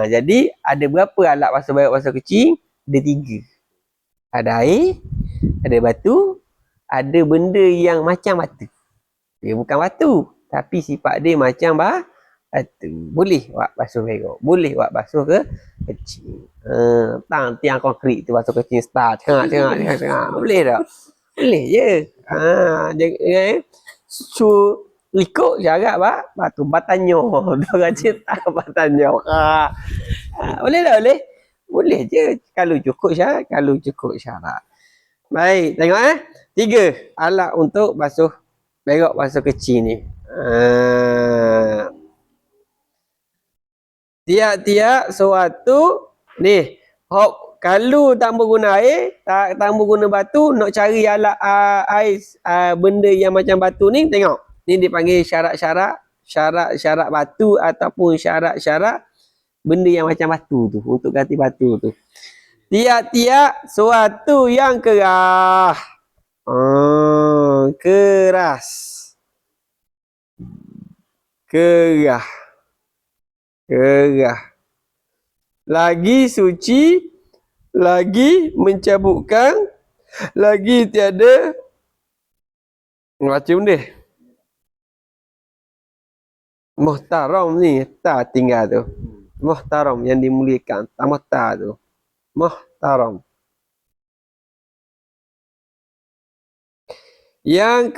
Jadi ada berapa alat basuh berak basuh kecil? Ada 3. Ada air, ada batu, ada benda yang macam batu. Dia bukan batu, tapi sifat dia macam batu. Boleh buat basuh berak, boleh buat basuh ke kecil. Tiang konkrit tu basuh kecil start. Tengok. Boleh tak? Boleh je. Jangan ikut syarat batu batanyo. Orang cerita batanyo. Boleh tak boleh? Boleh je kalau cukup syarat. Baik, tengok 3 alat untuk basuh berak basuh kecil ni. Tiap-tiap suatu ni. Kalau tak guna air, tak guna batu, nak cari alat air benda yang macam batu ni, tengok. Ni dipanggil syarat batu ataupun syarat benda yang macam batu tu, untuk ganti batu tu. Tiap-tiap suatu yang keras. Keras. Lagi suci, lagi mencabutkan, lagi tiada macam ni. Muhtaram ni tak tinggal tu. Muhtaram yang dimuliakan, tamata tu. Muhtaram. Yang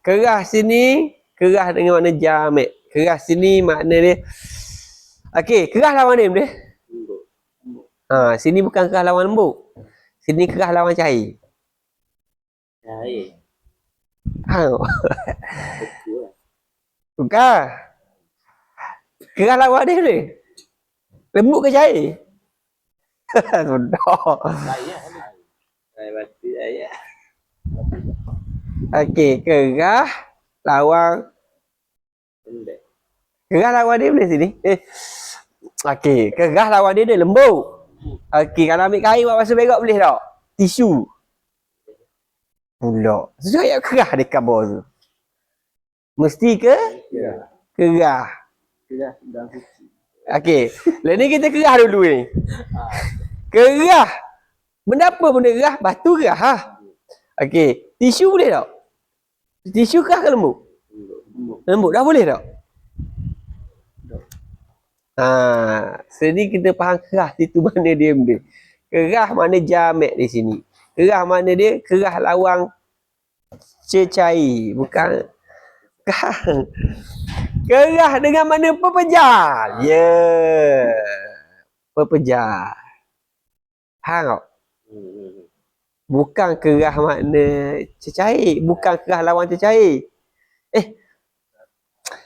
kerah sini, kerah dengan makna jamek. Kerah sini makna dia. Okey, kerah lawan dia. Sini bukan kerah lawan lembut. Sini kerah lawan cair. Cair. Bukan. Kerah lawan dia ni. Lembut ke cair? Sudah. Okey, kerah lawan dia boleh sini. Okey, kerah lawan dia lembut. Okey, kalau ambil kain buat basuh berak boleh tak? Tisu. Pula. Sesuai ayat kerah dia khabar tu. Mesti ke? Kerah. Okey, lah ni kita kerah dulu ni. Kerah. Benda apa benda kerah? Batu kerah. Okey, tisu boleh tak? Tisu kerah ke lembut? Lembut. Dah boleh tak? Sini kita faham kerah situ mana dia benda. Kerah mana jamek di sini. Kerah mana dia? Kerah lawang cecair. Bukan. Kerah dengan mana pepejal. Pepejal. Faham tak? Bukan kerah makna cecair. Bukan kerah lawan cecair.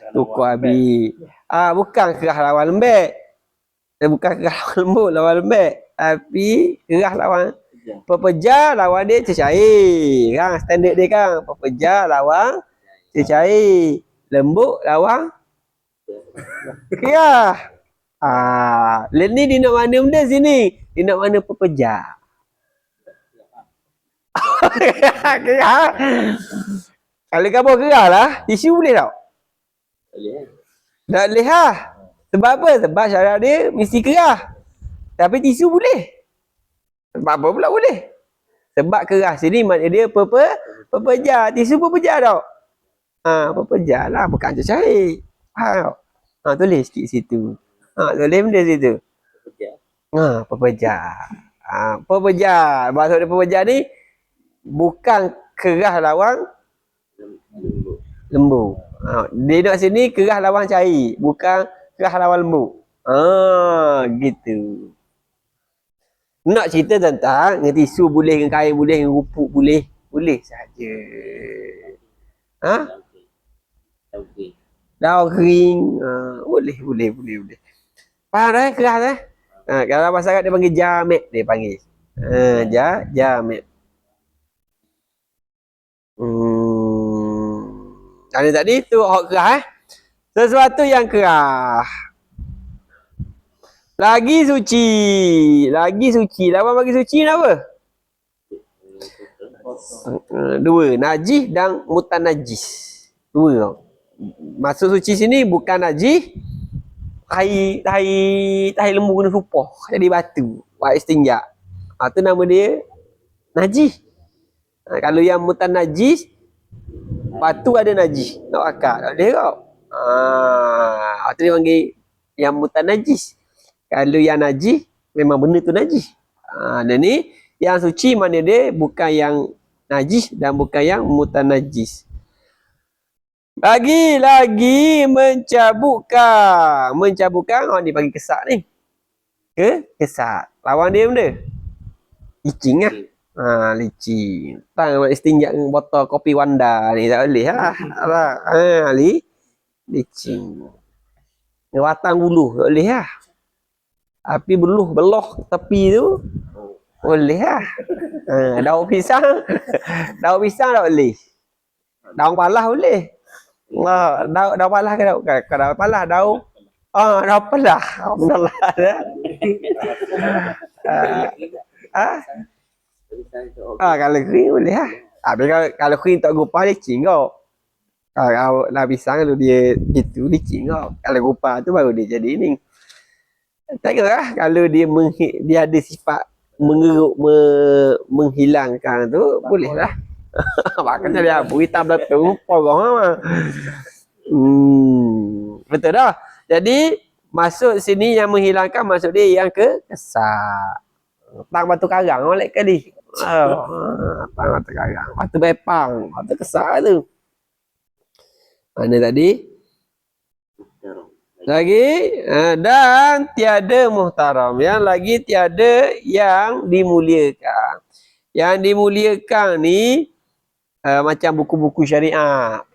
Tuku habis. Bukan kerah lawan lembek. Bukan kerah lawan lembut, lawan lembek. Tapi kerah lawan pepeja lawan dia cecair. Kan standard dia kan. Pepeja lawan cecair. Lembut lawan kerah. Ni dia nak mana benda sini? Dia nak mana pepeja. Kerah. Kalau kamu kerah lah, tisu boleh tak? Tak boleh lah. Sebab apa? Sebab syarat dia mesti kerah. Tapi tisu boleh. Sebab apa pula boleh? Sebab kerah sini maknanya dia pepeja. Tisu pepeja tak? Pepeja lah. Bukan cecair. Faham tak? Tulis sikit situ. Tulis benda situ. Pepeja. Pepeja. Maksud dia pepeja ni bukan kerah lawan lembu. Dia nak sini kerah lawan cair, bukan kerah lawan lembu. Gitu. Nak cerita tentang dengan tisu boleh, dengan kain boleh, dengan rupuk boleh. Boleh saja. Daun kering. Boleh. Faham dah kerah dah? Kalau masyarakat dia panggil jamet, dia panggil. Jamet. Tadi tu hok kerah. Sesuatu yang kerah. Lagi suci. Lawan bagi suci ni apa? Dua. Najis dan mutanajis. Dua tau. Maksud suci sini bukan najis. Tahi lembu kena supah. Jadi batu. Buat istinja. Tu nama dia najis. Kalau yang mutanajis, batu ada najis. Nak akak. Tak boleh kau. Tu dia panggil yang mutanajis. Kalau yang najis, memang benda tu najis. Dan ni, yang suci mana dia bukan yang najis dan bukan yang mutanajis. Lagi mencabukkan. Ni bagi kesak ni. Kesak. Lawan dia benda. Licin lah. Licin. Tak istinjak dengan botol kopi Wanda ni. Tak boleh lah. Licin. Watang buluh. Tak boleh lah. Tapi beloh tepi tu. Boleh lah. Daun pisang. Daun pisang tak boleh. Daun palas boleh. Daun palas ke daun? Daun palas, daun. Daun palas. Alhamdulillah. Kalau kering boleh lah. Tapi kalau kering tak gupah licin kau. Kalau dah pisang kalau dia itu licin kau. Kalau gupah tu baru dia jadi ni. Tak kira lah. Kalau dia ada sifat mengeruk, menghilangkan tu boleh lah. Makanya dia apa hitam belatung porong. Betul dah. Jadi maksud sini yang menghilangkan maksud dia yang kesak. Tang batu karang molek kali. Tang batu karang. Batu bepang, batu kesak tu. Mana tadi? Lagi dan tiada muhtaram. Yang lagi tiada yang dimuliakan. Yang dimuliakan ni macam buku-buku syariat.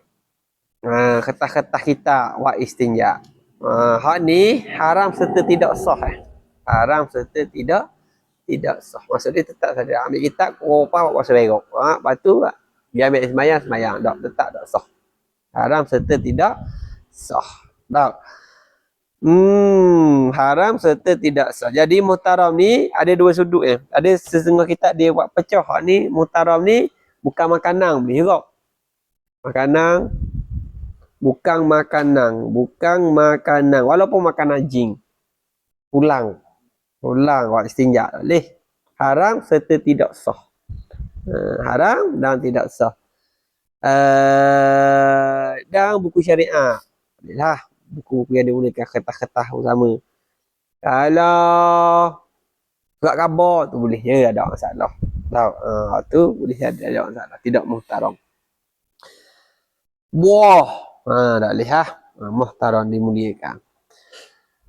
Kertas-kertas kita wa istinja. Hak ni haram serta tidak sah. Haram serta tidak sah. Maksud dia tetap saja ambil kitab apa puasa berok. Lepas tu dia ambil sembahyang. Tetap tak sah. Haram serta tidak sah. Tak. Haram serta tidak sah. Jadi muhtaram ni ada dua sudut Ada setengah kitab dia buat pecah. Hak ni muhtaram ni bukan makanan boleh juga. Bukan makanan. Walaupun makanan jing. Ulang buat istinja boleh. Haram serta tidak sah. Haram dan tidak sah. Dan buku syariat. Bolehlah. Buku yang digunakan kertas-kertas bersama. Kalau surat khabar tu boleh je ada masalah. Tahu? Tu boleh ada masalah. Tidak muhtaram. Buah. Tak boleh lah. Muhtaram dimuliakan.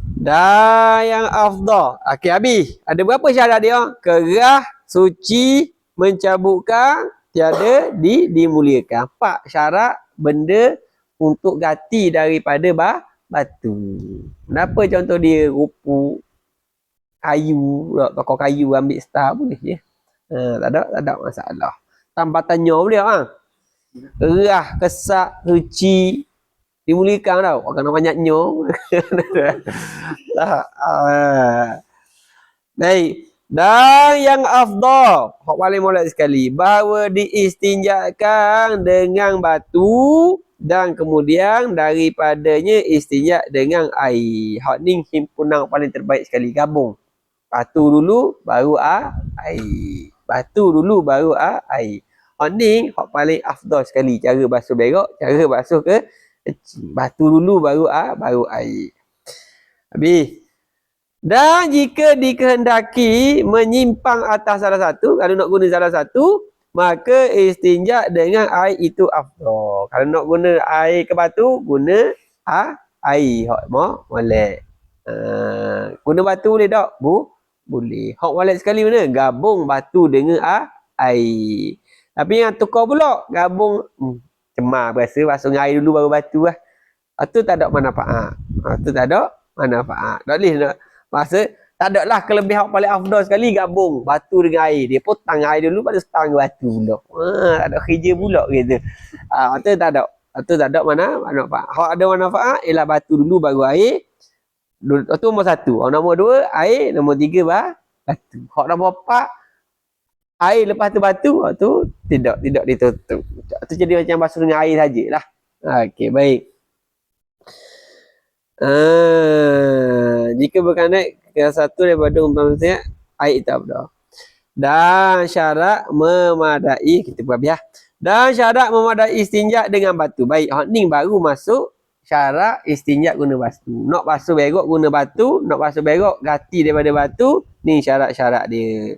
Dan yang afdal. Okey, habis. Ada berapa syarat dia? Kerah, suci, mencabutkan, tiada dimuliakan. 4 syarat benda untuk ganti daripada batu. Kenapa contoh dia rupa kayu, tokoh kayu ambil star boleh je. Tak ada masalah. Tambatannya boleh ah. Kerah, kesak, ruci dimuliakan tau. Orang banyaknya. Tak. Baik. Dan yang afdal, hak paling molek sekali, bahawa diistinjakan dengan batu dan kemudian daripadanya istinja dengan air. Hak ni himpunan paling terbaik sekali, gabung. Batu dulu baru air. Batu dulu baru air. Hak ni hak paling afdal sekali cara basuh berak, cara basuh ke kecil. Batu dulu baru air. Habis. Dan jika dikehendaki menyimpang atas salah satu, kalau nak guna salah satu, maka istinja dengan air itu afdal. Kalau nak guna air ke batu, guna air. Hak molek. Guna batu boleh tak? Boleh. Hak molek sekali mana? Gabung batu dengan air. Tapi yang tukar pula, gabung cemar berasa basuh dengan air dulu baru batu lah. Itu tak ada manfaat. Itu tak ada manfaat. Tak boleh nak. Masa tak ada lah kelebihan paling afdal sekali gabung batu dengan air. Dia potang air dulu baru setang batu pula. Tak ada kerja pula gitu. Itu tak ada. Itu tak ada manfaat. Hak ada manfaat ialah batu dulu baru air. Itu nombor 1. Nombor 2 air, nombor 3 batu. Hak nombor 4 air lepas tu batu, tu tidak ditutup. Itu jadi macam basuh dengan air sajalah. Okey, baik. Jika berkenaan ke satu daripada umpama saya, air tak apa. Dan syarat memadai, kita buat biar. Dan syarat memadai istinja dengan batu. Baik, hak ni baru masuk syarat istinja guna batu. Nak basuh berak guna batu, nak basuh berak ganti daripada batu, ni syarat-syarat dia.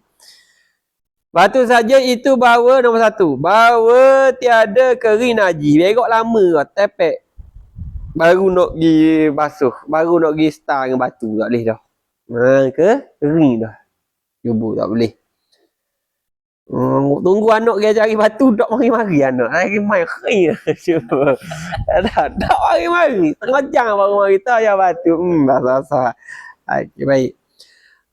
Batu saja itu bahawa nombor 1, bahawa tiada kering najis. Berak lama tepek. Baru nak pergi basuh, baru nak pergi star dengan batu, tak boleh dah. Kering dah. Cuba tak boleh. Tunggu anak dia cari batu, tak mari-mari anak. Lagi main kering. Cuba. Tak mari-mari. Tengah jam baru mari tahu ya batu. Basah-basah. Okay, baik.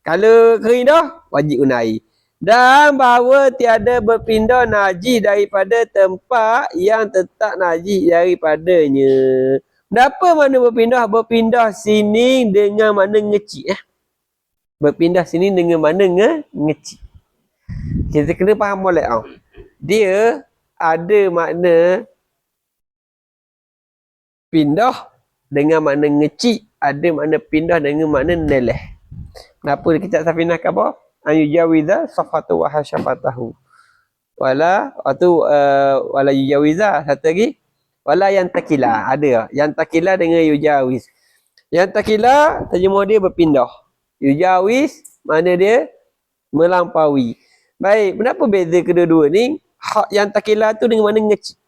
Kalau kering dah, wajib guna air. Dan bahawa tiada berpindah najis daripada tempat yang tetap najis daripadanya. Kenapa mana berpindah? Berpindah sini dengan mana ngecik. Berpindah sini dengan mana ngecik. Kita kena faham boleh tau. Dia ada makna pindah dengan makna ngecik. Ada makna pindah dengan makna neleh. Kenapa kita Safinah ke apa? Ayujawiza safatu wa hasyafatahu. Wala yujawiza. Satu lagi. Wala yang takila. Ada. Yang takila dengan yujawiz. Yang takila, terjemah dia berpindah. Yujawiz, mana dia? Melampaui. Baik, kenapa beza kedua-dua ni? Hak yang takila tu dengan mana ngecik.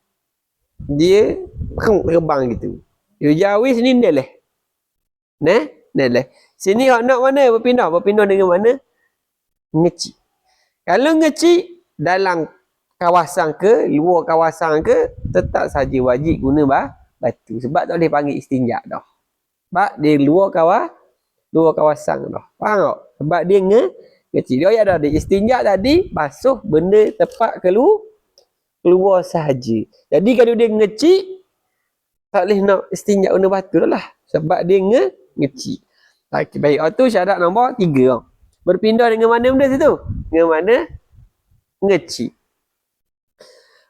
Dia terbang gitu. Yujawiz ni neleh. Neleh. Sini hak nak mana? Berpindah. Berpindah dengan mana? Ngecik. Kalau ngecik, dalam kawasan ke, luar kawasan ke, tetap saja wajib guna batu. Sebab tak boleh panggil istinja dah. Sebab dia luar kawasan dah. Faham tak? Sebab dia ngecik. Dia ada istinja tadi, basuh benda tepat keluar sahaja. Jadi kalau dia ngecik, tak boleh nak istinja guna batu dah lah. Sebab dia ngecik. Okay, baik. Itu syarat nombor 3. Berpindah dengan mana benda situ? Dengan mana? Ngecik.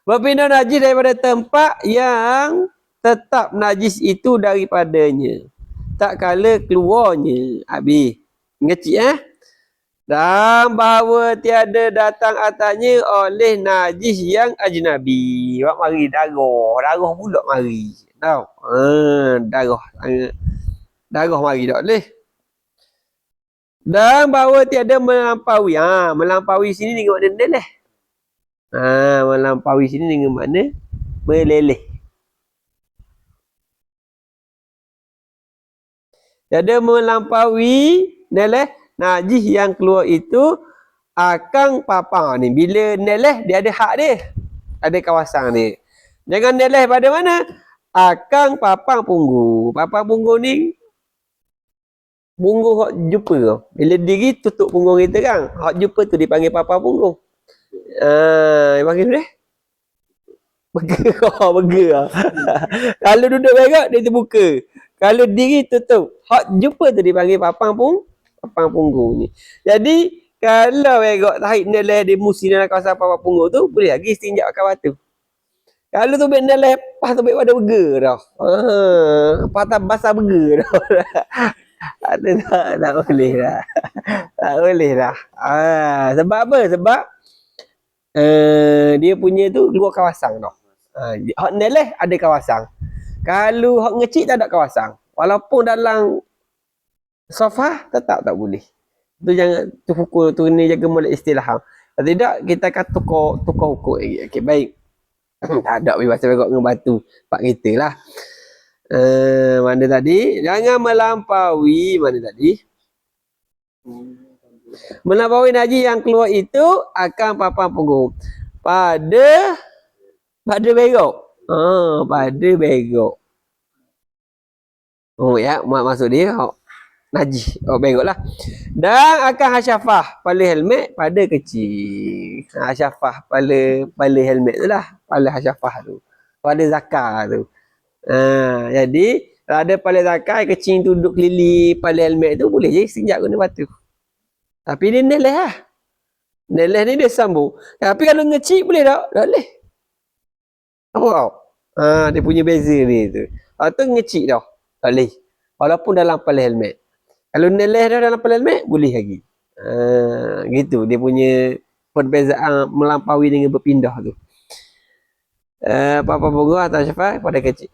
Berpindah najis daripada tempat yang tetap najis itu daripadanya. Tak kala keluarnya. Habis. Ngecik Dan bahawa tiada datang atasnya oleh najis yang ajnabi. Buat mari darah. Darah pula mari. Tahu? Darah. Darah mari tak boleh. Dan bahawa tiada melampaui. Melampaui sini dengan makna neleh. Melampaui sini dengan makna meleleh. Tiada melampaui neleh najis yang keluar itu Akang papa ni bila neleh dia ada hak dia. Ada kawasan dia. Jangan neleh pada mana? Akang papang punggu. Papang punggu ni punggung hak jumpa tau. Bila diri tutup punggung kita kan. Hak jumpa tu dipanggil papang punggung. Dia panggil dia burger. Burger lah. Kalau duduk berak dia terbuka. Kalau diri tutup, hak jumpa tu dipanggil papang punggung ni. Jadi kalau berak tarik neleh dia musi dalam kawasan papang punggung tu, boleh lagi istinja pakai batu. Kalau tu benda lepas tu pada burger dah. Patah basah burger dah. Tak boleh dah. Tak boleh dah. Sebab apa? Sebab dia punya tu luar kawasan dah. Hak neleh ada kawasan. Kalau hak ngecik tak ada kawasan. Walaupun dalam sofa tetap tak boleh. Tu jangan tu hukum tu ni jaga mulai istilah. Kalau tidak kita akan tukar hukum lagi. Okey baik. Tak ada bahasa berak dengan batu. Pak kita lah. Mana tadi? Jangan melampaui. Mana tadi? Melampaui najis yang keluar itu akan papang punggung. Pada berak. Pada berak. Ya, maksud dia najis. Berak lah. Dan akan hasyafah pada helmet pada kecil. Hasyafah pada helmet tu lah. Pada hasyafah tu. Pada zakar tu. Jadi kalau ada pada zakar kecil tu duduk keliling pada helmet tu boleh je istinja guna batu. Tapi dia neleh lah. Neleh ni dia sambung. Tapi kalau ngecik boleh tak? Tak boleh. Apa tau? Dia punya beza dia tu. Tu ngecik dah. Tak boleh. Walaupun dalam kepala helmet. Kalau neleh dah dalam kepala helmet, boleh lagi. Gitu. Dia punya perbezaan melampaui dengan berpindah tu. Papa punggung atau syafah pada kecil.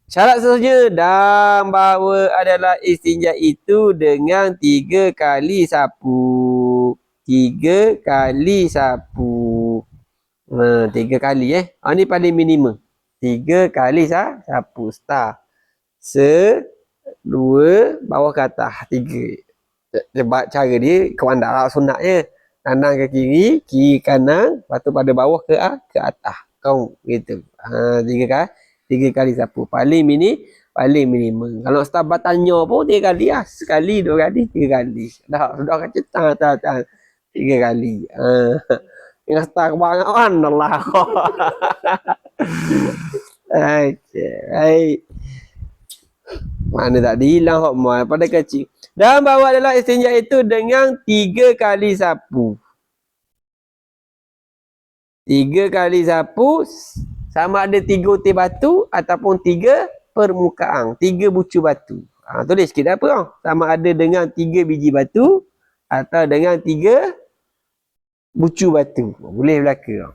Syarat seterusnya dan bahawa adalah istinja itu dengan 3 kali sapu. 3 kali sapu. 3 kali ni paling minimum. 3 kali sapu. Start. 2 bawah ke atas. 3. Sebab cara dia kewandar lah sunat je. Kanan ke kiri, kiri kanan, lepas tu pada bawah ke atas. Kau gitu. 3 kali sapu. Paling minimum. Kalau start bertanya pun 3 kali lah. Sekali, 2 kali, 3 kali. Sudah kata tak. 3 kali. Yang start kebangakan Allah. Baik. Mana tadi hilang hokmah pada kecil. Dan bahawa adalah istinja itu dengan 3 kali sapu. 3 kali sapu sama ada 3 utir batu ataupun 3 permukaan. 3 bucu batu. Tulis sikit apa tau. Sama ada dengan 3 biji batu atau dengan 3 bucu batu. Boleh belaka tau.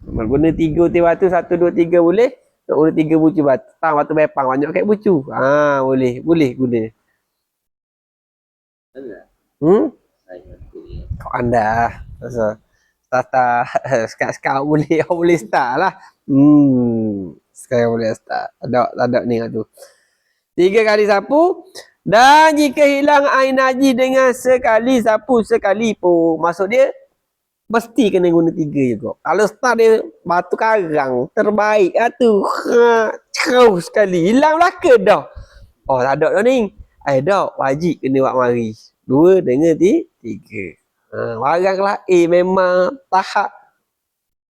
Guna 3 utir batu, 1, 2, 3 boleh. Nak guna 3 bucu batu. Batu bepang banyak kat bucu. Boleh guna. Kau anda. Sekarang boleh start lah. Sekarang boleh start. Ada ni tu. 3 kali sapu. Dan jika hilang air najis dengan sekali sapu sekali pun. Maksud dia mesti kena guna 3 juga. Kalau start dia batu karang terbaik lah tu. Cerau sekali. Hilang belaka dah. Tak ada dah ni. Dah wajib kena buat mari. 2 dengan 3. Barang kelas A memang tahap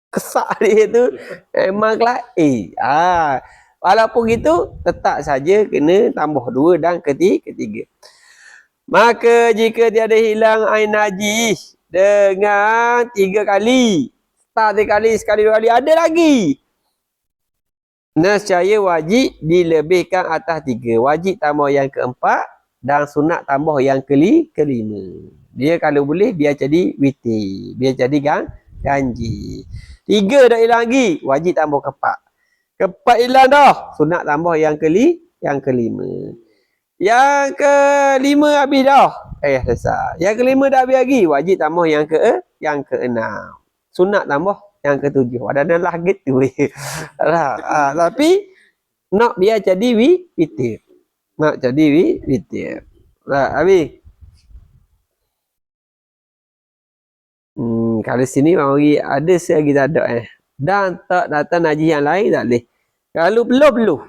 kesak dia tu memang kelas A. Walaupun gitu tetap saja kena tambah 2 dan ketiga. Maka jika tiada hilang air najis dengan 3 kali, start 3 kali, sekali 2 kali, ada lagi. Nescaya wajib dilebihkan atas 3. Wajib tambah yang keempat dan sunat tambah yang kelima. Dia kalau boleh biar jadi witir. Biar jadi ganji. 3 dah hilang lagi. Wajib tambah keempat. Keempat hilang dah. Sunat tambah yang kelima. Yang kelima habis dah. Selesai. Yang kelima dah habis lagi. Wajib tambah yang keenam. Sunat tambah yang ketujuh. Adalah gitu. Tapi nak biar jadi witir. Nak jadi witir. Habis. Kalau sini bagi ada selagi tak ada Dan tak datang najis yang lain tak boleh. Kalau peluh.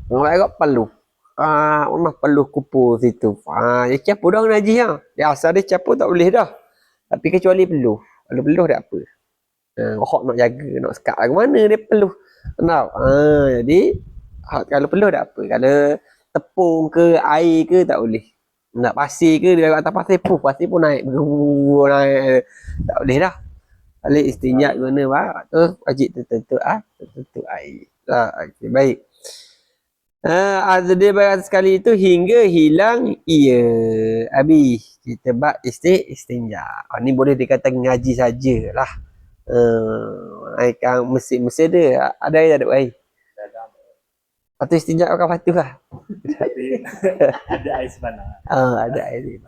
Orang Arab peluh. Orang peluh kupu situ. Dia capur dah najis lah. Dia asal dia capur tak boleh dah. Tapi kecuali peluh. Kalau peluh tak apa. Rohak nak jaga, nak sekat lah. Mana dia peluh. Kenapa? Jadi, kalau peluh tak apa. Kalau tepung ke, air ke tak boleh. Nak pasir ke, dia atas pasir pun naik. Naik. Tak boleh dah. Balik istinjak guna tu wajib tertentu air. Okay, baik. Ada dia bayar sekali itu hingga hilang ia. Habis kita bab istinja. Ni boleh dikatakan ngaji sajalah. Kan mesin dia ada air tak ada air. Patut istinja akan patut lah. Ada air sebenar. Ada air.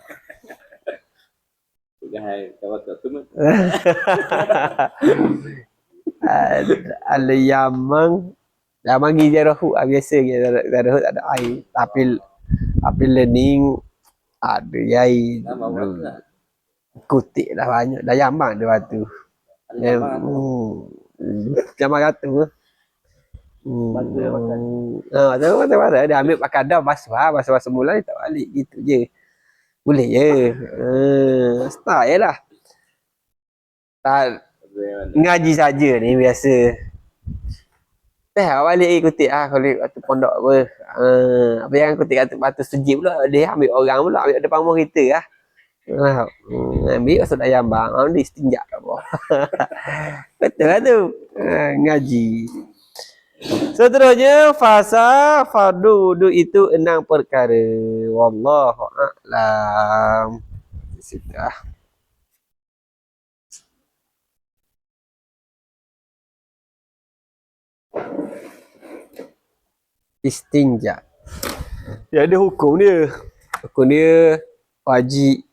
Ada Yaman gijarahu biasa gijarahu tak ada air. Tapi learning ada air. Kutik dah banyak. Dah Yaman dia waktu. Jaman kata dia ambil pakai dah basuh semula dia tak balik gitu je. Boleh je. Start je lah. Ngaji saja ni biasa. Balik kutip kalau waktu pondok apa. Apa yang kutip kata batu sejib pula. Dia ambil orang pula. Ambil depan rumah kita lah. Ambil masuk dalam bang. Dia setinjak kat bawah. Betul lah tu. Ngaji. Seterusnya fasa fardu itu 6 perkara. Wallahu a'lam. Sudah. Istinja. Dia ada hukum dia. Hukum dia wajib.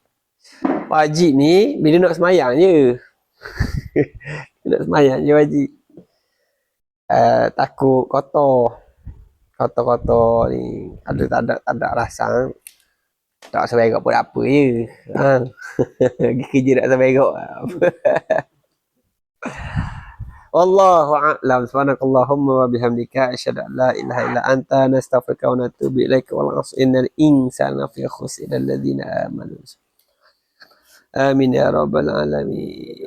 Wajib ni bila nak semayang je. Nak semayang je wajib. Takut kotor ni tak ada rasa tak seberak pun apa je. Pergi kerja tak seberak. Wallahu a'lam. Subhanakallahumma wa bihamdika asyhadu an la ilaha illa anta nastaghfiruka wa natubu ilaika wal 'asri innal insana fi khusr illa alladziina aamanu. Amin ya rabbal alamin.